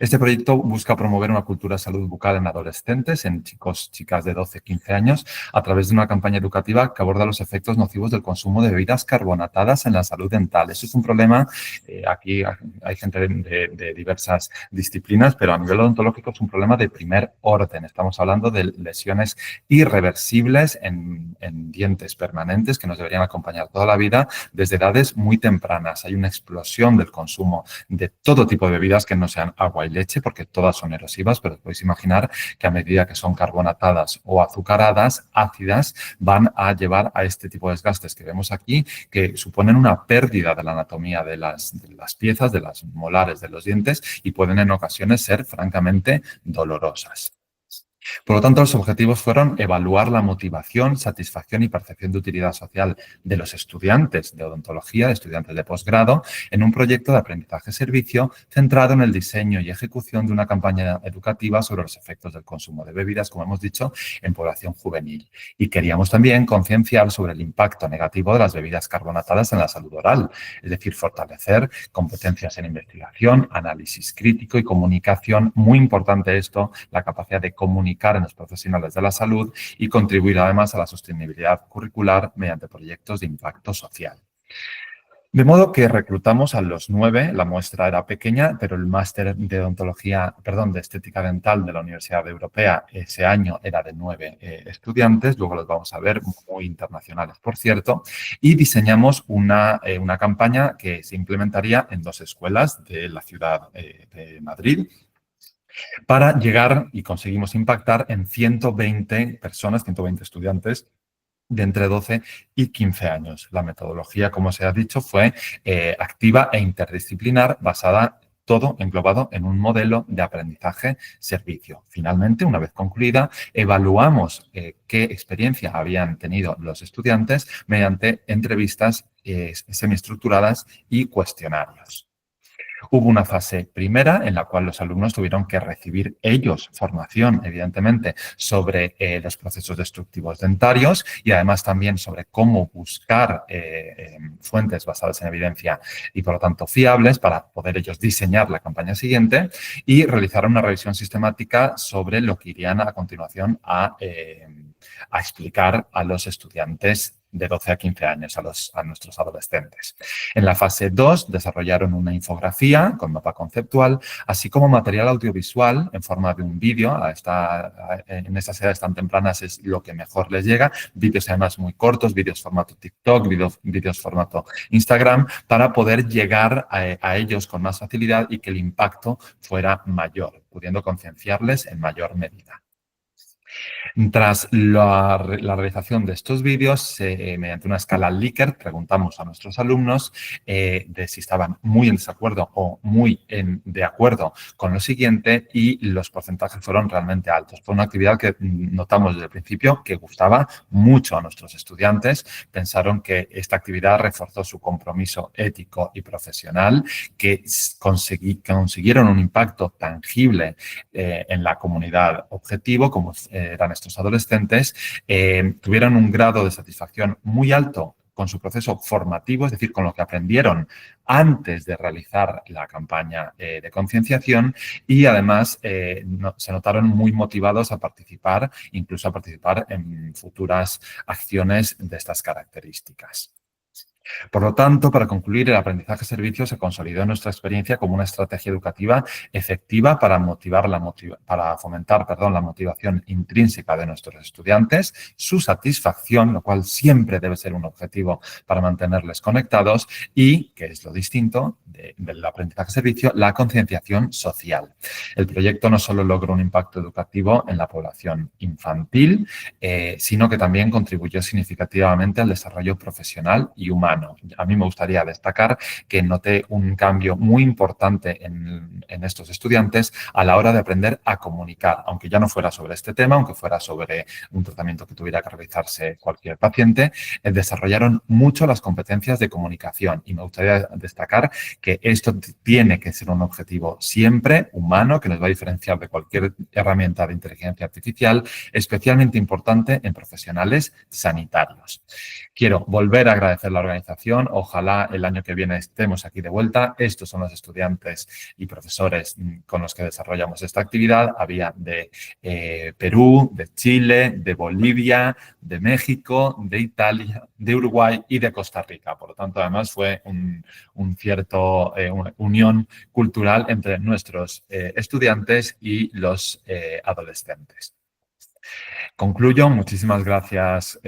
Este proyecto busca promover una cultura de salud bucal en adolescentes, en chicos, chicas de 12-15 años, a través de una campaña educativa que aborda los efectos nocivos del consumo de bebidas carbonatadas en la salud dental. Eso es un problema, aquí hay gente de diversas disciplinas, pero a nivel odontológico es un problema de primer orden. Estamos hablando de lesiones irreversibles en dientes permanentes que nos deberían acompañar toda la vida desde edades muy tempranas. Hay una explosión del consumo de todo tipo de bebidas que no sean agua y leche, porque todas son erosivas, pero podéis imaginar que a medida que son carbonatadas o azucaradas, ácidas, van a llevar a este tipo de desgastes que vemos aquí, que suponen una pérdida de la anatomía de las piezas, de las molares de los dientes y pueden en ocasiones ser francamente dolorosas. Por lo tanto, los objetivos fueron evaluar la motivación, satisfacción y percepción de utilidad social de los estudiantes de odontología, de estudiantes de posgrado, en un proyecto de aprendizaje-servicio centrado en el diseño y ejecución de una campaña educativa sobre los efectos del consumo de bebidas, como hemos dicho, en población juvenil. Y queríamos también concienciar sobre el impacto negativo de las bebidas carbonatadas en la salud oral, es decir, fortalecer competencias en investigación, análisis crítico y comunicación. Muy importante esto, la capacidad de comunicar en los profesionales de la salud y contribuir además a la sostenibilidad curricular mediante proyectos de impacto social. De modo que reclutamos a los 9, la muestra era pequeña, pero el máster de de estética dental de la Universidad Europea ese año era de 9 estudiantes, luego los vamos a ver, muy internacionales, por cierto, y diseñamos una campaña que se implementaría en 2 escuelas de la ciudad de Madrid, para llegar y conseguimos impactar en 120 personas, 120 estudiantes de entre 12 y 15 años. La metodología, como se ha dicho, fue activa e interdisciplinar, basada todo englobado en un modelo de aprendizaje-servicio. Finalmente, una vez concluida, evaluamos qué experiencia habían tenido los estudiantes mediante entrevistas semiestructuradas y cuestionarios. Hubo una fase primera en la cual los alumnos tuvieron que recibir ellos formación, evidentemente, sobre los procesos destructivos dentarios y además también sobre cómo buscar fuentes basadas en evidencia y, por lo tanto, fiables para poder ellos diseñar la campaña siguiente y realizar una revisión sistemática sobre lo que irían a continuación a explicar a los estudiantes de 12 a 15 años, a nuestros adolescentes. En la fase 2 desarrollaron una infografía con mapa conceptual, así como material audiovisual en forma de un vídeo. En estas edades tan tempranas es lo que mejor les llega. Vídeos además muy cortos, vídeos formato TikTok, vídeos formato Instagram, para poder llegar a ellos con más facilidad y que el impacto fuera mayor, pudiendo concienciarles en mayor medida. Tras la realización de estos vídeos, mediante una escala Likert, preguntamos a nuestros alumnos de si estaban muy en desacuerdo o muy de acuerdo con lo siguiente y los porcentajes fueron realmente altos. Fue una actividad que notamos desde el principio que gustaba mucho a nuestros estudiantes. Pensaron que esta actividad reforzó su compromiso ético y profesional, que consiguieron un impacto tangible en la comunidad objetivo, como eran estos adolescentes, tuvieron un grado de satisfacción muy alto con su proceso formativo, es decir, con lo que aprendieron antes de realizar la campaña de concienciación y además se notaron muy motivados a participar, incluso a participar en futuras acciones de estas características. Por lo tanto, para concluir, el aprendizaje-servicio se consolidó en nuestra experiencia como una estrategia educativa efectiva para fomentar la motivación intrínseca de nuestros estudiantes, su satisfacción, lo cual siempre debe ser un objetivo para mantenerles conectados y, que es lo distinto del aprendizaje-servicio, la concienciación social. El proyecto no solo logró un impacto educativo en la población infantil, sino que también contribuyó significativamente al desarrollo profesional y humano. A mí me gustaría destacar que noté un cambio muy importante en estos estudiantes a la hora de aprender a comunicar, aunque ya no fuera sobre este tema, aunque fuera sobre un tratamiento que tuviera que realizarse cualquier paciente, desarrollaron mucho las competencias de comunicación y me gustaría destacar que esto tiene que ser un objetivo siempre humano que nos va a diferenciar de cualquier herramienta de inteligencia artificial, especialmente importante en profesionales sanitarios. Quiero volver a agradecer la organización. Ojalá el año que viene estemos aquí de vuelta. Estos son los estudiantes y profesores con los que desarrollamos esta actividad. Había de Perú, de Chile, de Bolivia, de México, de Italia, de Uruguay y de Costa Rica. Por lo tanto, además fue una unión cultural entre nuestros estudiantes y los adolescentes. Concluyo. Muchísimas gracias,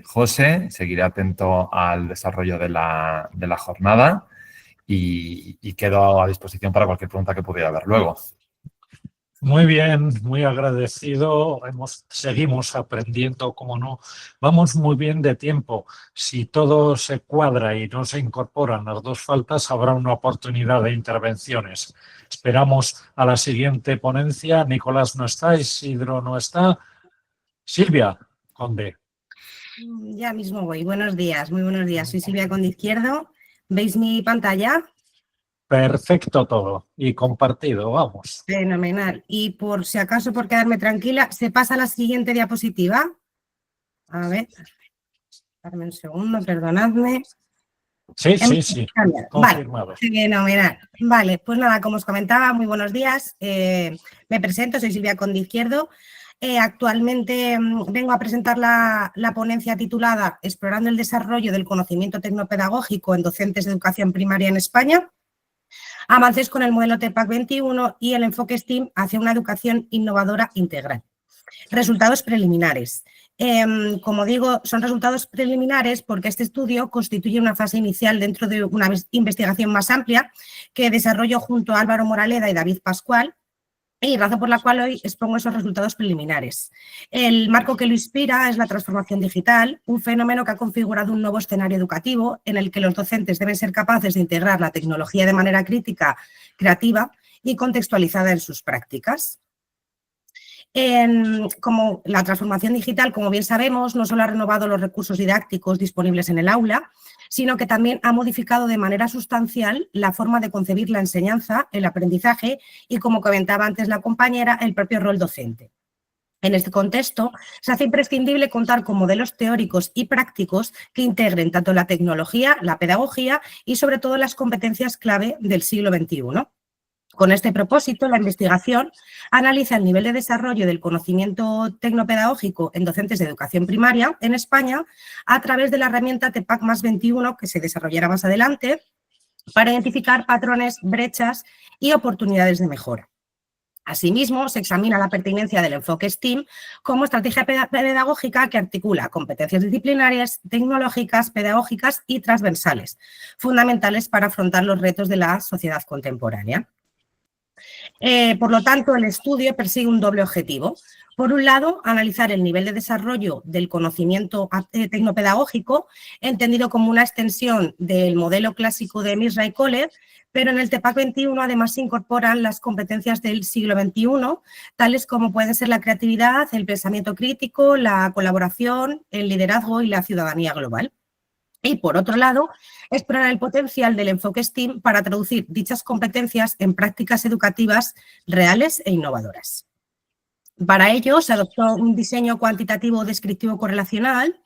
José. Seguiré atento al desarrollo de la jornada y quedo a disposición para cualquier pregunta que pudiera haber luego. Muy bien, muy agradecido. Seguimos aprendiendo, como no. Vamos muy bien de tiempo. Si todo se cuadra y no se incorporan las dos faltas, habrá una oportunidad de intervenciones. Esperamos a la siguiente ponencia. Nicolás no está, Isidro no está. Silvia Conde. Ya mismo voy. Buenos días, muy buenos días. Soy Silvia Conde Izquierdo. ¿Veis mi pantalla? Perfecto todo. Y compartido, vamos. Fenomenal. Y por si acaso, por quedarme tranquila, ¿se pasa a la siguiente diapositiva? A ver. Dame un segundo, perdonadme. Sí. Confirmado. Vale, fenomenal. Vale, pues nada, como os comentaba, muy buenos días. Me presento, soy Silvia Conde Izquierdo. Actualmente vengo a presentar la ponencia titulada Explorando el desarrollo del conocimiento tecnopedagógico en docentes de educación primaria en España, avances con el modelo TEPAC 21 y el enfoque STEAM hacia una educación innovadora integral. Resultados preliminares. Como digo, son resultados preliminares porque este estudio constituye una fase inicial dentro de una investigación más amplia que desarrollo junto a Álvaro Moraleda y David Pascual, y razón por la cual hoy expongo esos resultados preliminares. El marco que lo inspira es la transformación digital, un fenómeno que ha configurado un nuevo escenario educativo en el que los docentes deben ser capaces de integrar la tecnología de manera crítica, creativa y contextualizada en sus prácticas. Como la transformación digital, como bien sabemos, no solo ha renovado los recursos didácticos disponibles en el aula, sino que también ha modificado de manera sustancial la forma de concebir la enseñanza, el aprendizaje y, como comentaba antes la compañera, el propio rol docente. En este contexto, se hace imprescindible contar con modelos teóricos y prácticos que integren tanto la tecnología, la pedagogía y, sobre todo, las competencias clave del siglo XXI. Con este propósito, la investigación analiza el nivel de desarrollo del conocimiento tecnopedagógico en docentes de educación primaria en España a través de la herramienta TEPAC +21, que se desarrollará más adelante, para identificar patrones, brechas y oportunidades de mejora. Asimismo, se examina la pertinencia del enfoque STEAM como estrategia pedagógica que articula competencias disciplinarias, tecnológicas, pedagógicas y transversales, fundamentales para afrontar los retos de la sociedad contemporánea. Por lo tanto, el estudio persigue un doble objetivo. Por un lado, analizar el nivel de desarrollo del conocimiento tecnopedagógico, entendido como una extensión del modelo clásico de Misra y Kohler, pero en el TEPAC 21 además se incorporan las competencias del siglo XXI, tales como pueden ser la creatividad, el pensamiento crítico, la colaboración, el liderazgo y la ciudadanía global. Y, por otro lado, explorar el potencial del enfoque STEAM para traducir dichas competencias en prácticas educativas reales e innovadoras. Para ello, se adoptó un diseño cuantitativo descriptivo correlacional.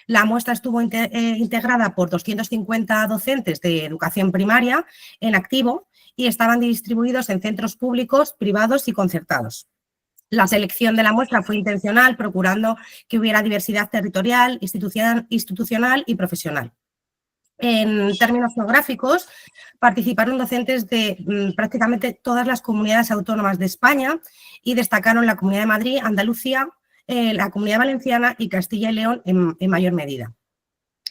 La muestra estuvo integrada por 250 docentes de educación primaria en activo y estaban distribuidos en centros públicos, privados y concertados. La selección de la muestra fue intencional, procurando que hubiera diversidad territorial, institucional y profesional. En términos geográficos, participaron docentes de prácticamente todas las comunidades autónomas de España y destacaron la Comunidad de Madrid, Andalucía, la Comunidad Valenciana y Castilla y León en mayor medida.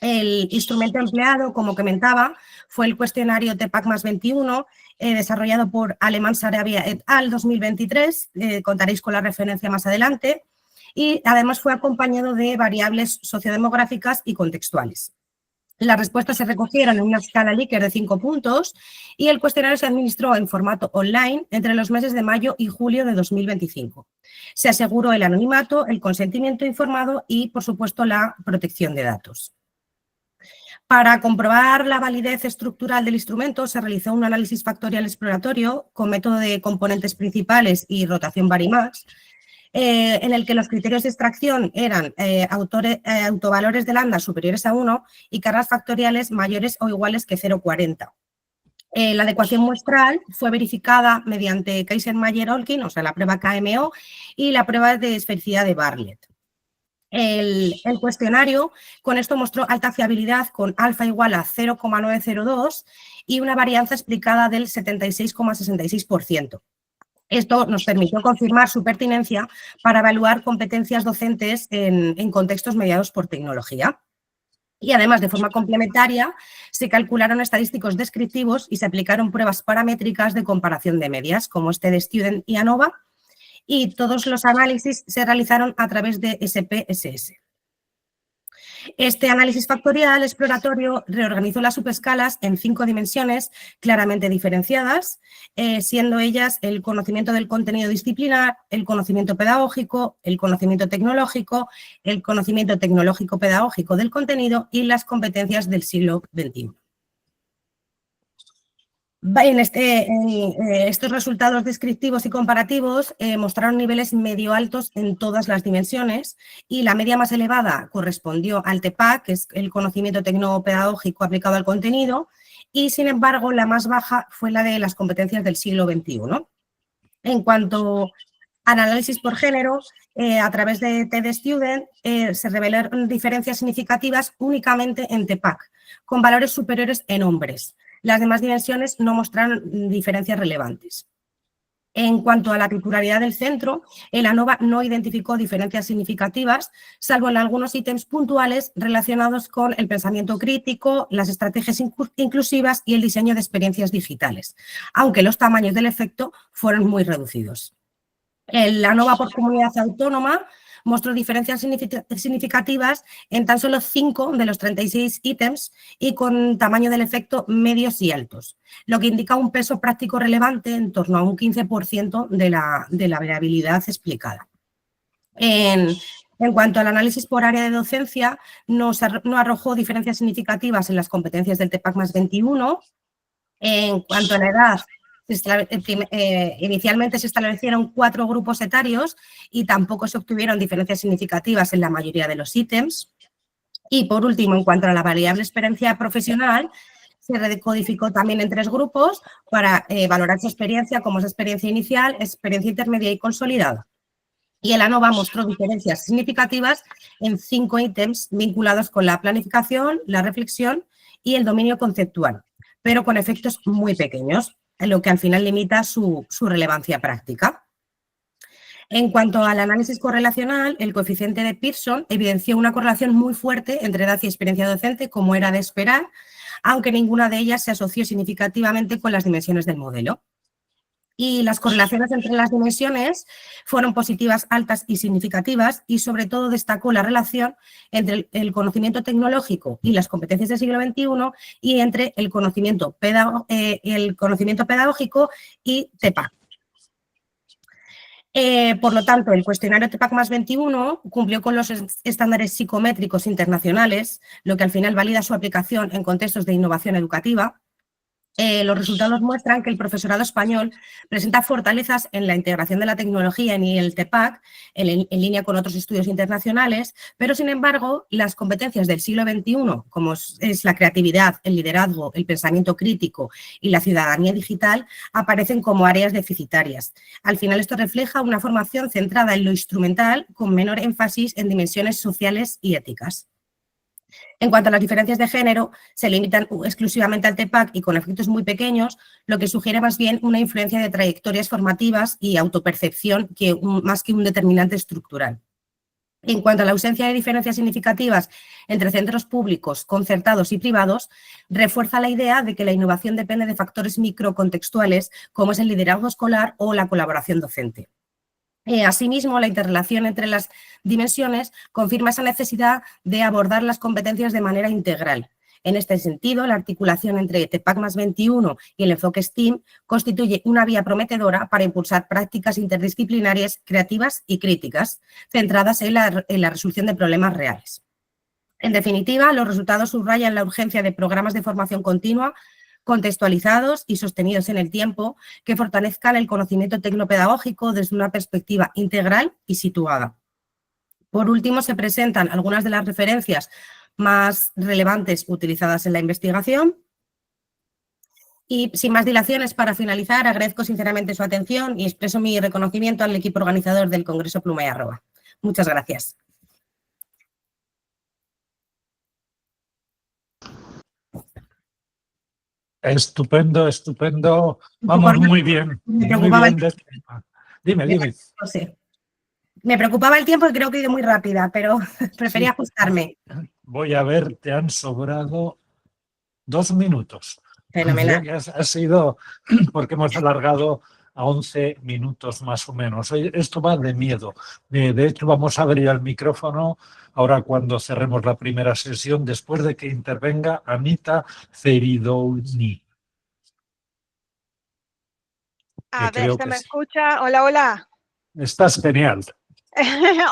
El instrumento empleado, como comentaba, fue el cuestionario TEPAC+21, desarrollado por Alemán Sarabia et al. 2023, contaréis con la referencia más adelante, y además fue acompañado de variables sociodemográficas y contextuales. Las respuestas se recogieron en una escala Likert de 5 puntos y el cuestionario se administró en formato online entre los meses de mayo y julio de 2025. Se aseguró el anonimato, el consentimiento informado y, por supuesto, la protección de datos. Para comprobar la validez estructural del instrumento se realizó un análisis factorial exploratorio con método de componentes principales y rotación Varimax, en el que los criterios de extracción eran autovalores de lambda superiores a 1 y cargas factoriales mayores o iguales que 0,40. La adecuación muestral fue verificada mediante Kaiser-Meyer-Olkin, o sea, la prueba KMO, y la prueba de esfericidad de Bartlett. El cuestionario con esto mostró alta fiabilidad con alfa igual a 0,902 y una varianza explicada del 76,66%. Esto nos permitió confirmar su pertinencia para evaluar competencias docentes en contextos mediados por tecnología. Y además, de forma complementaria, se calcularon estadísticos descriptivos y se aplicaron pruebas paramétricas de comparación de medias, como este de Student y ANOVA, y todos los análisis se realizaron a través de SPSS. Este análisis factorial exploratorio reorganizó las subescalas en 5 dimensiones claramente diferenciadas, siendo ellas el conocimiento del contenido disciplinar, el conocimiento pedagógico, el conocimiento tecnológico pedagógico del contenido y las competencias del siglo XXI. Estos resultados descriptivos y comparativos mostraron niveles medio altos en todas las dimensiones y la media más elevada correspondió al TEPAC, que es el conocimiento tecnopedagógico aplicado al contenido, y sin embargo la más baja fue la de las competencias del siglo XXI. En cuanto al análisis por género, a través de TED-Student se revelaron diferencias significativas únicamente en TEPAC, con valores superiores en hombres. Las demás dimensiones no mostraron diferencias relevantes. En cuanto a la titularidad del centro, el ANOVA no identificó diferencias significativas, salvo en algunos ítems puntuales relacionados con el pensamiento crítico, las estrategias inclusivas y el diseño de experiencias digitales, aunque los tamaños del efecto fueron muy reducidos. El ANOVA por comunidad autónoma mostró diferencias significativas en tan solo 5 de los 36 ítems y con tamaño del efecto medios y altos, lo que indica un peso práctico relevante en torno a un 15% de la variabilidad explicada. En cuanto al análisis por área de docencia, no arrojó diferencias significativas en las competencias del TEPAC+21. En cuanto a la edad, inicialmente se establecieron 4 grupos etarios y tampoco se obtuvieron diferencias significativas en la mayoría de los ítems. Y por último, en cuanto a la variable experiencia profesional, se recodificó también en 3 grupos para valorar su experiencia como es experiencia inicial, experiencia intermedia y consolidada. Y el ANOVA mostró diferencias significativas en 5 ítems vinculados con la planificación, la reflexión y el dominio conceptual, pero con efectos muy pequeños, lo que al final limita su relevancia práctica. En cuanto al análisis correlacional, el coeficiente de Pearson evidenció una correlación muy fuerte entre edad y experiencia docente, como era de esperar, aunque ninguna de ellas se asoció significativamente con las dimensiones del modelo. Y las correlaciones entre las dimensiones fueron positivas, altas y significativas, y sobre todo destacó la relación entre el conocimiento tecnológico y las competencias del siglo XXI y entre el conocimiento pedagógico y TEPAC. Por lo tanto, el cuestionario TEPAC+21 cumplió con los estándares psicométricos internacionales, lo que al final valida su aplicación en contextos de innovación educativa. Los resultados muestran que el profesorado español presenta fortalezas en la integración de la tecnología en el TEPAC, en línea con otros estudios internacionales, pero sin embargo las competencias del siglo XXI, como es la creatividad, el liderazgo, el pensamiento crítico y la ciudadanía digital, aparecen como áreas deficitarias. Al final esto refleja una formación centrada en lo instrumental con menor énfasis en dimensiones sociales y éticas. En cuanto a las diferencias de género, se limitan exclusivamente al TEPAC y con efectos muy pequeños, lo que sugiere más bien una influencia de trayectorias formativas y autopercepción más que un determinante estructural. En cuanto a la ausencia de diferencias significativas entre centros públicos, concertados y privados, refuerza la idea de que la innovación depende de factores microcontextuales como es el liderazgo escolar o la colaboración docente. Asimismo, la interrelación entre las dimensiones confirma esa necesidad de abordar las competencias de manera integral. En este sentido, la articulación entre TEPAC+21 y el enfoque STEAM constituye una vía prometedora para impulsar prácticas interdisciplinarias creativas y críticas, centradas en la resolución de problemas reales. En definitiva, los resultados subrayan la urgencia de programas de formación continua, contextualizados y sostenidos en el tiempo, que fortalezcan el conocimiento tecnopedagógico desde una perspectiva integral y situada. Por último, se presentan algunas de las referencias más relevantes utilizadas en la investigación. Y sin más dilaciones, para finalizar, agradezco sinceramente su atención y expreso mi reconocimiento al equipo organizador del Congreso Pluma y Arroba. Muchas gracias. Estupendo, estupendo. Vamos muy bien. Me Muy preocupaba bien. Dime, dime. No sé. Me preocupaba el tiempo y creo que he ido muy rápida, pero prefería ajustarme. Voy a ver, te han sobrado 2 minutos. Fenomenal. Ha sido porque hemos alargado a 11 minutos más o menos. Esto va de miedo. De hecho, vamos a abrir el micrófono ahora cuando cerremos la primera sesión, después de que intervenga Anita Ceridouni. A ver, ¿se me escucha? Hola, hola. Estás genial.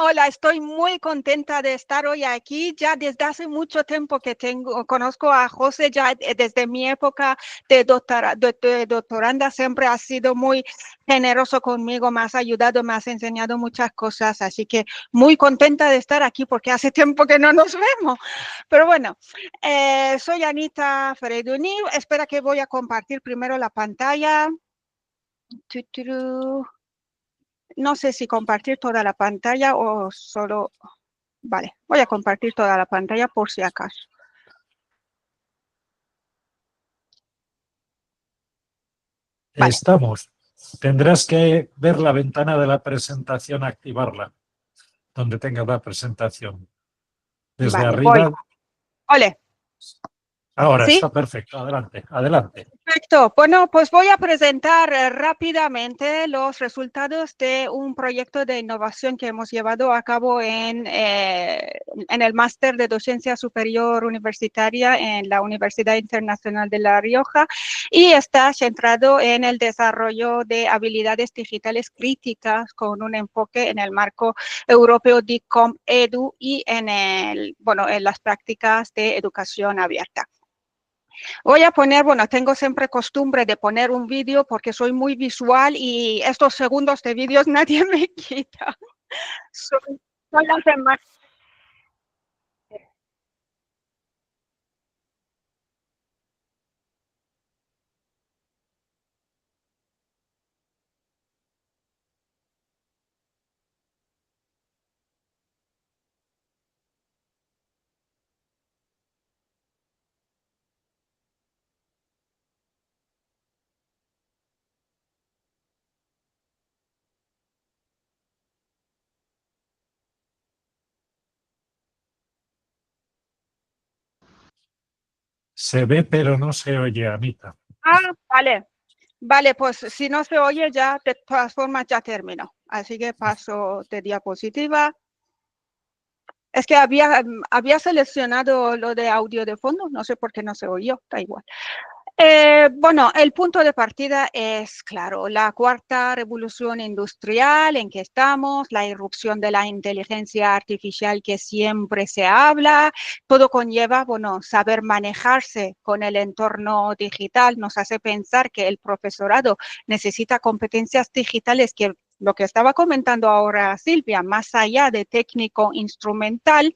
Hola, estoy muy contenta de estar hoy aquí. Ya desde hace mucho tiempo que conozco a José, ya desde mi época de doctoranda, siempre ha sido muy generoso conmigo, me has ayudado, me has enseñado muchas cosas, así que muy contenta de estar aquí porque hace tiempo que no nos vemos. Pero bueno, soy Anita Ceridouni, espera que voy a compartir primero la pantalla. No sé si compartir toda la pantalla o solo... Vale, voy a compartir toda la pantalla por si acaso. Vale. Estamos. Tendrás que ver la ventana de la presentación, activarla, donde tenga la presentación. Desde vale, arriba... Voy. Ole. Ahora ¿Sí? Está perfecto. Adelante, adelante. Perfecto. Bueno, pues voy a presentar rápidamente los resultados de un proyecto de innovación que hemos llevado a cabo en el Máster de Docencia Superior Universitaria en la Universidad Internacional de La Rioja y está centrado en el desarrollo de habilidades digitales críticas con un enfoque en el marco europeo DICOM EDU y en las prácticas de educación abierta. Voy a poner, tengo siempre costumbre de poner un vídeo porque soy muy visual y estos segundos de vídeos nadie me quita. Son las demás. Se ve, pero no se oye, Anita. Vale. Vale, pues si no se oye ya, de todas formas ya termino. Así que paso de diapositiva. Es que había seleccionado lo de audio de fondo, no sé por qué no se oyó, da igual. El punto de partida es, claro, la cuarta revolución industrial en que estamos, la irrupción de la inteligencia artificial que siempre se habla, todo conlleva, saber manejarse con el entorno digital, nos hace pensar que el profesorado necesita competencias digitales que lo que estaba comentando ahora Silvia, más allá de técnico instrumental,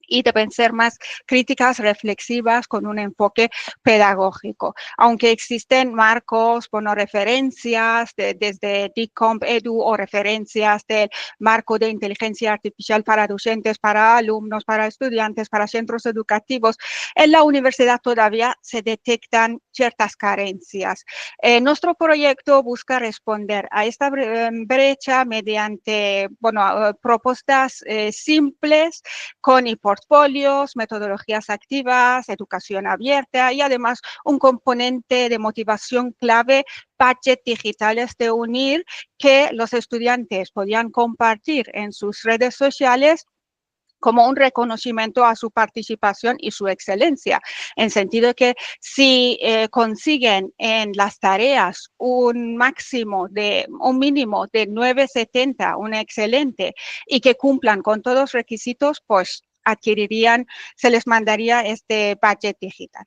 y deben ser más críticas, reflexivas, con un enfoque pedagógico. Aunque existen marcos, bueno, referencias desde DICOMP Edu o referencias del marco de inteligencia artificial para docentes, para alumnos, para estudiantes, para centros educativos, en la universidad todavía se detectan ciertas carencias. Nuestro proyecto busca responder a esta brecha mediante, bueno, propuestas simples con portfolios, metodologías activas, educación abierta y además un componente de motivación clave, budget digitales de unir que los estudiantes podían compartir en sus redes sociales como un reconocimiento a su participación y su excelencia, en sentido que si consiguen en las tareas un mínimo de 9.70, un excelente, y que cumplan con todos los requisitos, pues se les mandaría este budget digital.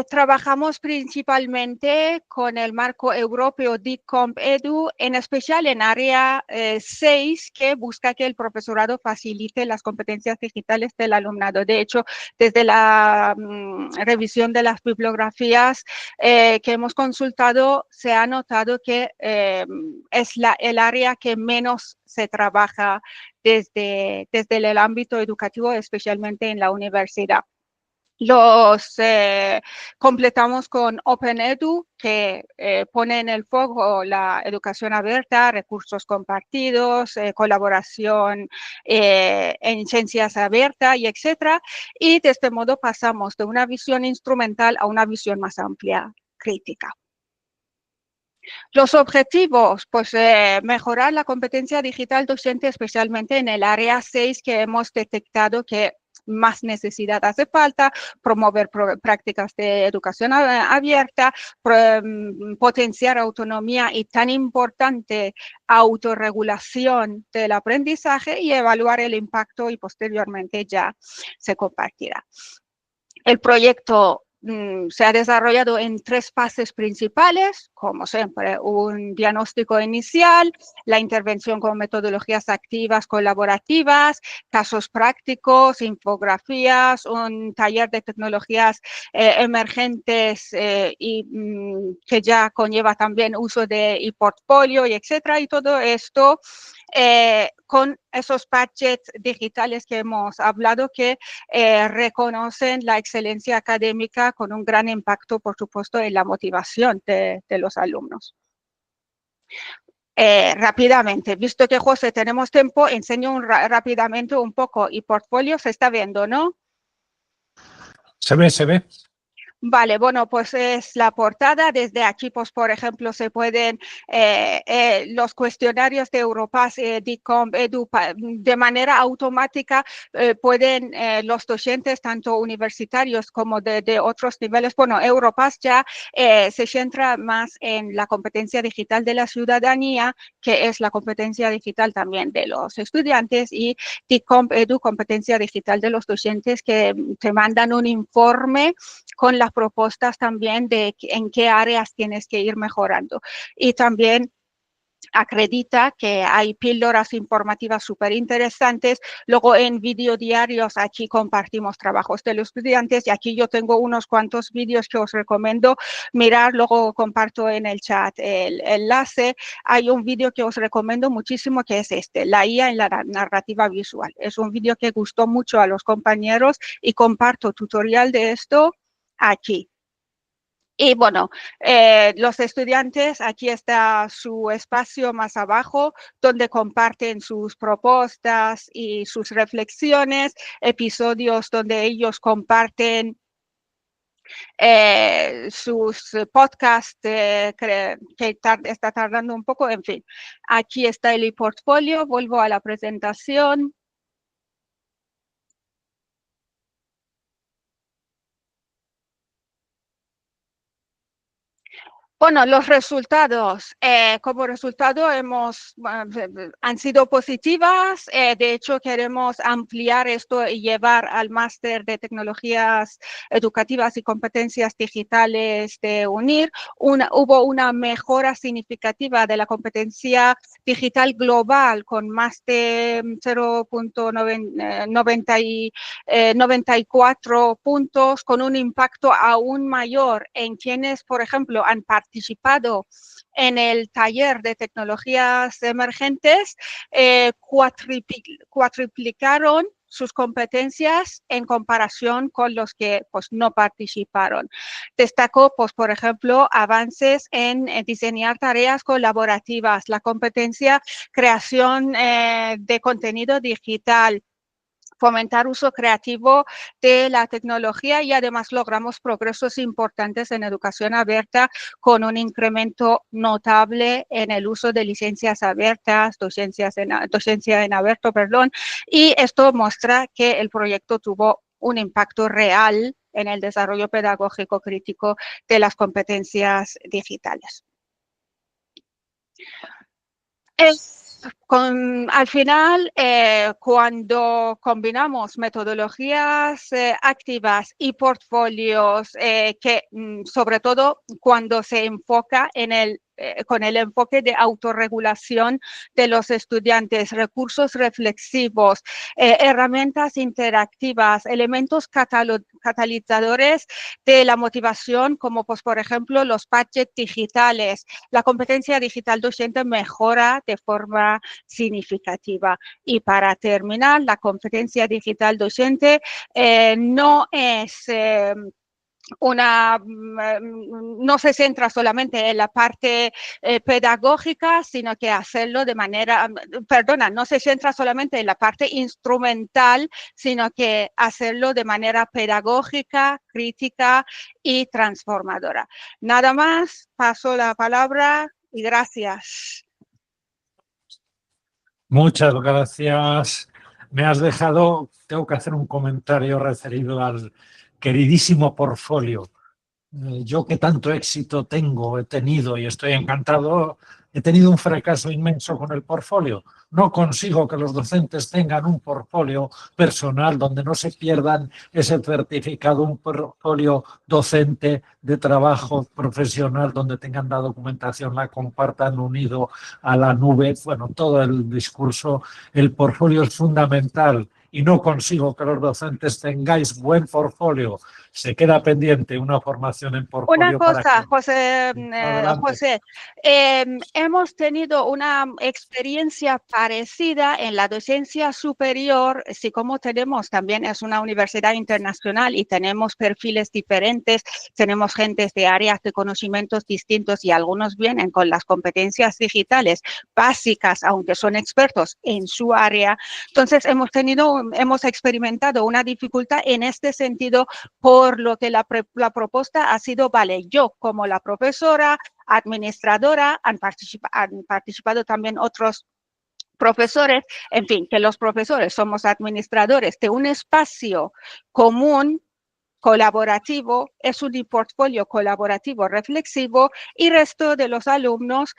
Trabajamos principalmente con el marco europeo DICOMP Edu, en especial en área 6, que busca que el profesorado facilite las competencias digitales del alumnado. De hecho, desde la revisión de las bibliografías que hemos consultado, se ha notado que es el área que menos se trabaja desde el ámbito educativo, especialmente en la universidad. Los completamos con OpenEdu, que pone en el foco la educación abierta, recursos compartidos, colaboración en ciencias abiertas y etcétera. Y de este modo pasamos de una visión instrumental a una visión más amplia, crítica. Los objetivos, pues mejorar la competencia digital docente, especialmente en el área 6, que hemos detectado que más necesidad hace falta, promover prácticas de educación abierta, potenciar autonomía y tan importante autorregulación del aprendizaje y evaluar el impacto y posteriormente ya se compartirá. El proyecto se ha desarrollado en 3 fases principales, como siempre, un diagnóstico inicial, la intervención con metodologías activas colaborativas, casos prácticos, infografías, un taller de tecnologías emergentes y que ya conlleva también uso de ePortfolio y etcétera, y todo esto con esos budgets digitales que hemos hablado que reconocen la excelencia académica con un gran impacto, por supuesto, en la motivación de los alumnos. Rápidamente, visto que, José, tenemos tiempo, enseño rápidamente un poco ePortfolio. Se está viendo, ¿no? Se ve. Vale, bueno, pues es la portada. Desde aquí, pues, por ejemplo, se pueden los cuestionarios de Europass, DICOMP, Edu, de manera automática pueden los docentes, tanto universitarios como de otros niveles. Bueno, Europass ya se centra más en la competencia digital de la ciudadanía, que es la competencia digital también de los estudiantes, y DICOMP, Edu, competencia digital de los docentes, que te mandan un informe con las propuestas también de en qué áreas tienes que ir mejorando. Y también acredita que hay píldoras informativas súper interesantes. Luego en videodiarios aquí compartimos trabajos de los estudiantes y aquí yo tengo unos cuantos vídeos que os recomiendo mirar. Luego comparto en el chat el enlace. Hay un vídeo que os recomiendo muchísimo que es la IA en la narrativa visual. Es un vídeo que gustó mucho a los compañeros y comparto tutorial de esto aquí. Y bueno, los estudiantes, aquí está su espacio más abajo, donde comparten sus propuestas y sus reflexiones, episodios donde ellos comparten sus podcasts que está tardando un poco, en fin. Aquí está el ePortfolio, vuelvo a la presentación. Bueno, los resultados, como resultado han sido positivas. De hecho, queremos ampliar esto y llevar al máster de tecnologías educativas y competencias digitales de UNIR. Hubo una mejora significativa de la competencia digital global con más de 0.94 puntos, con un impacto aún mayor en quienes, por ejemplo, han participado en el taller de tecnologías emergentes, cuatriplicaron sus competencias en comparación con los que pues, no participaron. Destacó, pues, por ejemplo, avances en diseñar tareas colaborativas, la competencia creación de contenido digital, fomentar uso creativo de la tecnología y además logramos progresos importantes en educación abierta con un incremento notable en el uso de licencias abiertas, docencia en abierto, y esto muestra que el proyecto tuvo un impacto real en el desarrollo pedagógico crítico de las competencias digitales. Al final, cuando combinamos metodologías activas y portfolios, sobre todo cuando se enfoca con el enfoque de autorregulación de los estudiantes, recursos reflexivos, herramientas interactivas, elementos catalizadores de la motivación, como pues, por ejemplo los budgets digitales, la competencia digital docente mejora de forma significativa. Y para terminar, la competencia digital docente no es no se centra solamente en la parte pedagógica, sino que hacerlo de manera, no se centra solamente en la parte instrumental, sino que hacerlo de manera pedagógica, crítica y transformadora. Nada más, paso la palabra y gracias. Muchas gracias. Me has dejado, tengo que hacer un comentario referido al queridísimo portfolio. Yo que tanto éxito he tenido y estoy encantado, he tenido un fracaso inmenso con el portfolio. No consigo que los docentes tengan un portfolio personal donde no se pierdan ese certificado, un portfolio docente de trabajo profesional donde tengan la documentación, la compartan unido a la nube. Bueno, todo el discurso, el portfolio es fundamental y no consigo que los docentes tengáis buen portfolio. Se queda pendiente una formación en portfolio. Una cosa, José, hemos tenido una experiencia parecida en la docencia superior, si como tenemos también es una universidad internacional y tenemos perfiles diferentes, tenemos gentes de áreas de conocimientos distintos y algunos vienen con las competencias digitales básicas, aunque son expertos en su área. Entonces hemos experimentado una dificultad en este sentido, por lo que la propuesta ha sido, vale, yo como la profesora, administradora, han participado también otros profesores, en fin, que los profesores somos administradores de un espacio común, colaborativo, es un portfolio colaborativo reflexivo y resto de los alumnos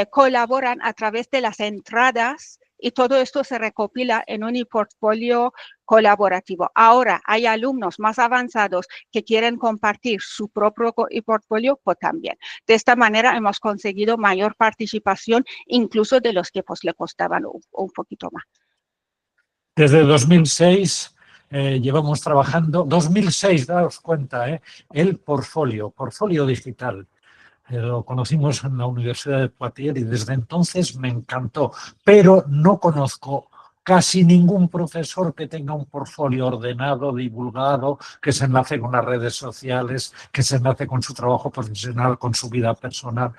colaboran a través de las entradas y todo esto se recopila en un portfolio colaborativo. Ahora hay alumnos más avanzados que quieren compartir su propio portfolio, pues también. De esta manera hemos conseguido mayor participación, incluso de los que pues le costaban un poquito más. Desde 2006 llevamos trabajando, 2006, daos cuenta, el portfolio digital. Lo conocimos en la Universidad de Poitiers y desde entonces me encantó, pero no conozco casi ningún profesor que tenga un portfolio ordenado, divulgado, que se enlace con las redes sociales, que se enlace con su trabajo profesional, con su vida personal.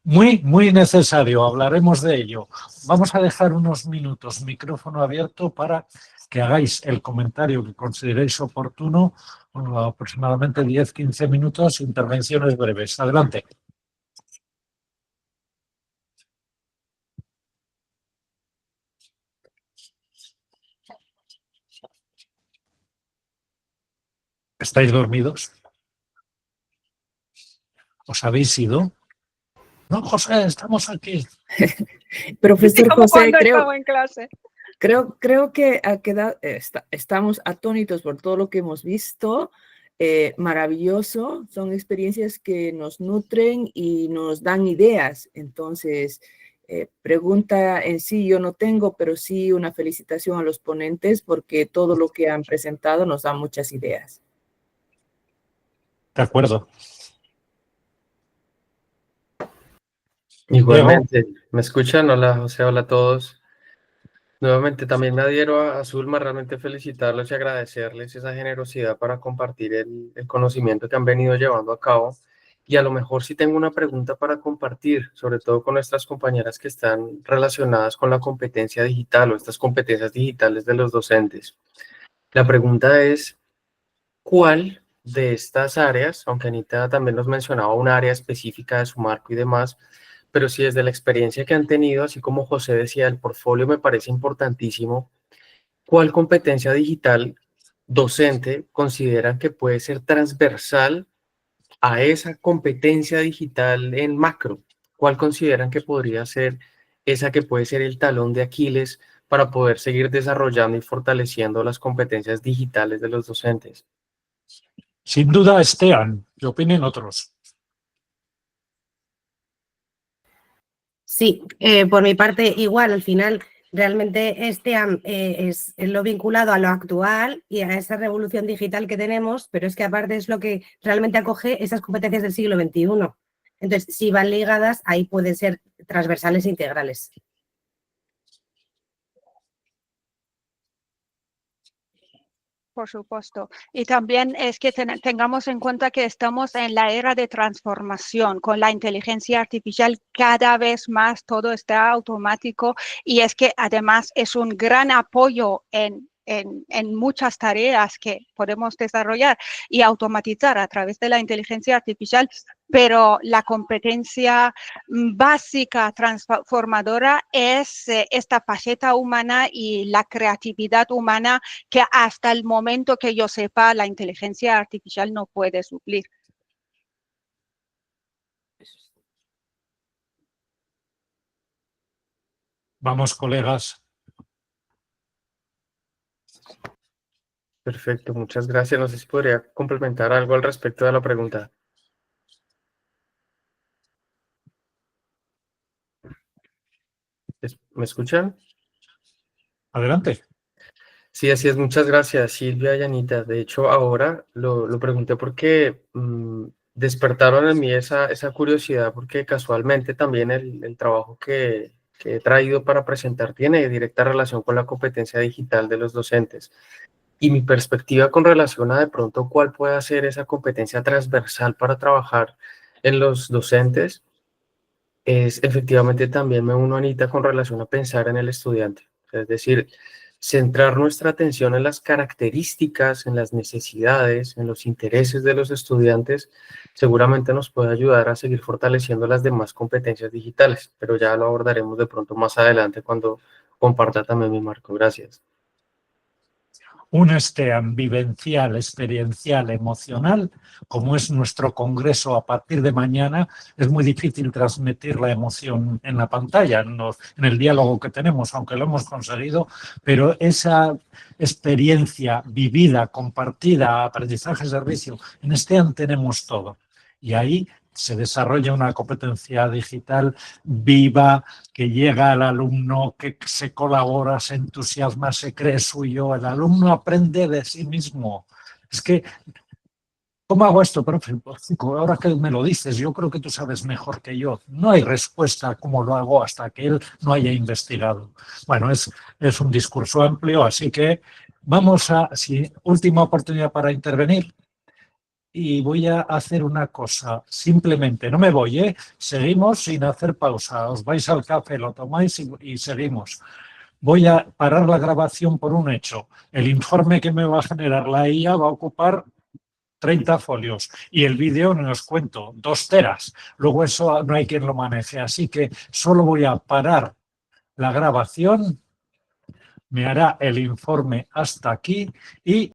Muy, muy necesario, hablaremos de ello. Vamos a dejar unos minutos, micrófono abierto, para que hagáis el comentario que consideréis oportuno, aproximadamente 10-15 minutos, intervenciones breves. Adelante. ¿Estáis dormidos? ¿Os habéis ido? No, José, estamos aquí. Profesor Como José, cuando estaba en clase. creo que estamos atónitos por todo lo que hemos visto. Maravilloso, son experiencias que nos nutren y nos dan ideas. Entonces, pregunta en sí yo no tengo, pero sí una felicitación a los ponentes porque todo lo que han presentado nos da muchas ideas. De acuerdo. Igualmente, ¿me escuchan? Hola José, hola a todos. Nuevamente también me adhiero a Zulma, realmente felicitarlos y agradecerles esa generosidad para compartir el conocimiento que han venido llevando a cabo. Y a lo mejor sí tengo una pregunta para compartir, sobre todo con nuestras compañeras que están relacionadas con la competencia digital o estas competencias digitales de los docentes. La pregunta es, ¿cuál de estas áreas, aunque Anita también nos mencionaba un área específica de su marco y demás, pero si desde la experiencia que han tenido, así como José decía, el portfolio me parece importantísimo, ¿cuál competencia digital docente consideran que puede ser transversal a esa competencia digital en macro? ¿Cuál consideran que podría ser esa que puede ser el talón de Aquiles para poder seguir desarrollando y fortaleciendo las competencias digitales de los docentes? Sin duda, Esteban. ¿Qué opinen otros? Sí, por mi parte igual, al final realmente es lo vinculado a lo actual y a esa revolución digital que tenemos, pero es que aparte es lo que realmente acoge esas competencias del siglo XXI. Entonces, si van ligadas, ahí pueden ser transversales e integrales. Por supuesto. Y también es que tengamos en cuenta que estamos en la era de transformación. Con la inteligencia artificial cada vez más todo está automático y es que además es un gran apoyo en muchas tareas que podemos desarrollar y automatizar a través de la inteligencia artificial, pero la competencia básica transformadora es esta faceta humana y la creatividad humana que hasta el momento que yo sepa la inteligencia artificial no puede suplir. Vamos, colegas. Perfecto, muchas gracias. No sé si podría complementar algo al respecto de la pregunta. ¿Me escuchan? Adelante. Sí, así es. Muchas gracias, Silvia y Anita. De hecho, ahora lo pregunté porque despertaron en mí esa curiosidad, porque casualmente también el trabajo que he traído para presentar tiene directa relación con la competencia digital de los docentes. Y mi perspectiva con relación a de pronto cuál puede ser esa competencia transversal para trabajar en los docentes es efectivamente también me uno, Anita, con relación a pensar en el estudiante. Es decir, centrar nuestra atención en las características, en las necesidades, en los intereses de los estudiantes, seguramente nos puede ayudar a seguir fortaleciendo las demás competencias digitales, pero ya lo abordaremos de pronto más adelante cuando comparta también mi marco. Gracias. Un STEAM vivencial, experiencial, emocional, como es nuestro congreso a partir de mañana, es muy difícil transmitir la emoción en la pantalla, en el diálogo que tenemos, aunque lo hemos conseguido, pero esa experiencia vivida, compartida, aprendizaje, servicio, en STEAM tenemos todo. Y ahí se desarrolla una competencia digital viva, que llega al alumno, que se colabora, se entusiasma, se cree suyo, el alumno aprende de sí mismo. Es que, ¿cómo hago esto, profe? Ahora que me lo dices, yo creo que tú sabes mejor que yo. No hay respuesta a cómo lo hago hasta que él no haya investigado. Bueno, es un discurso amplio, así que vamos a, última oportunidad para intervenir. Y voy a hacer una cosa, simplemente, no me voy, seguimos sin hacer pausa, os vais al café, lo tomáis y seguimos. Voy a parar la grabación por un hecho. El informe que me va a generar la IA va a ocupar 30 folios y el vídeo, no os cuento, 2 teras. Luego eso no hay quien lo maneje, así que solo voy a parar la grabación, me hará el informe hasta aquí y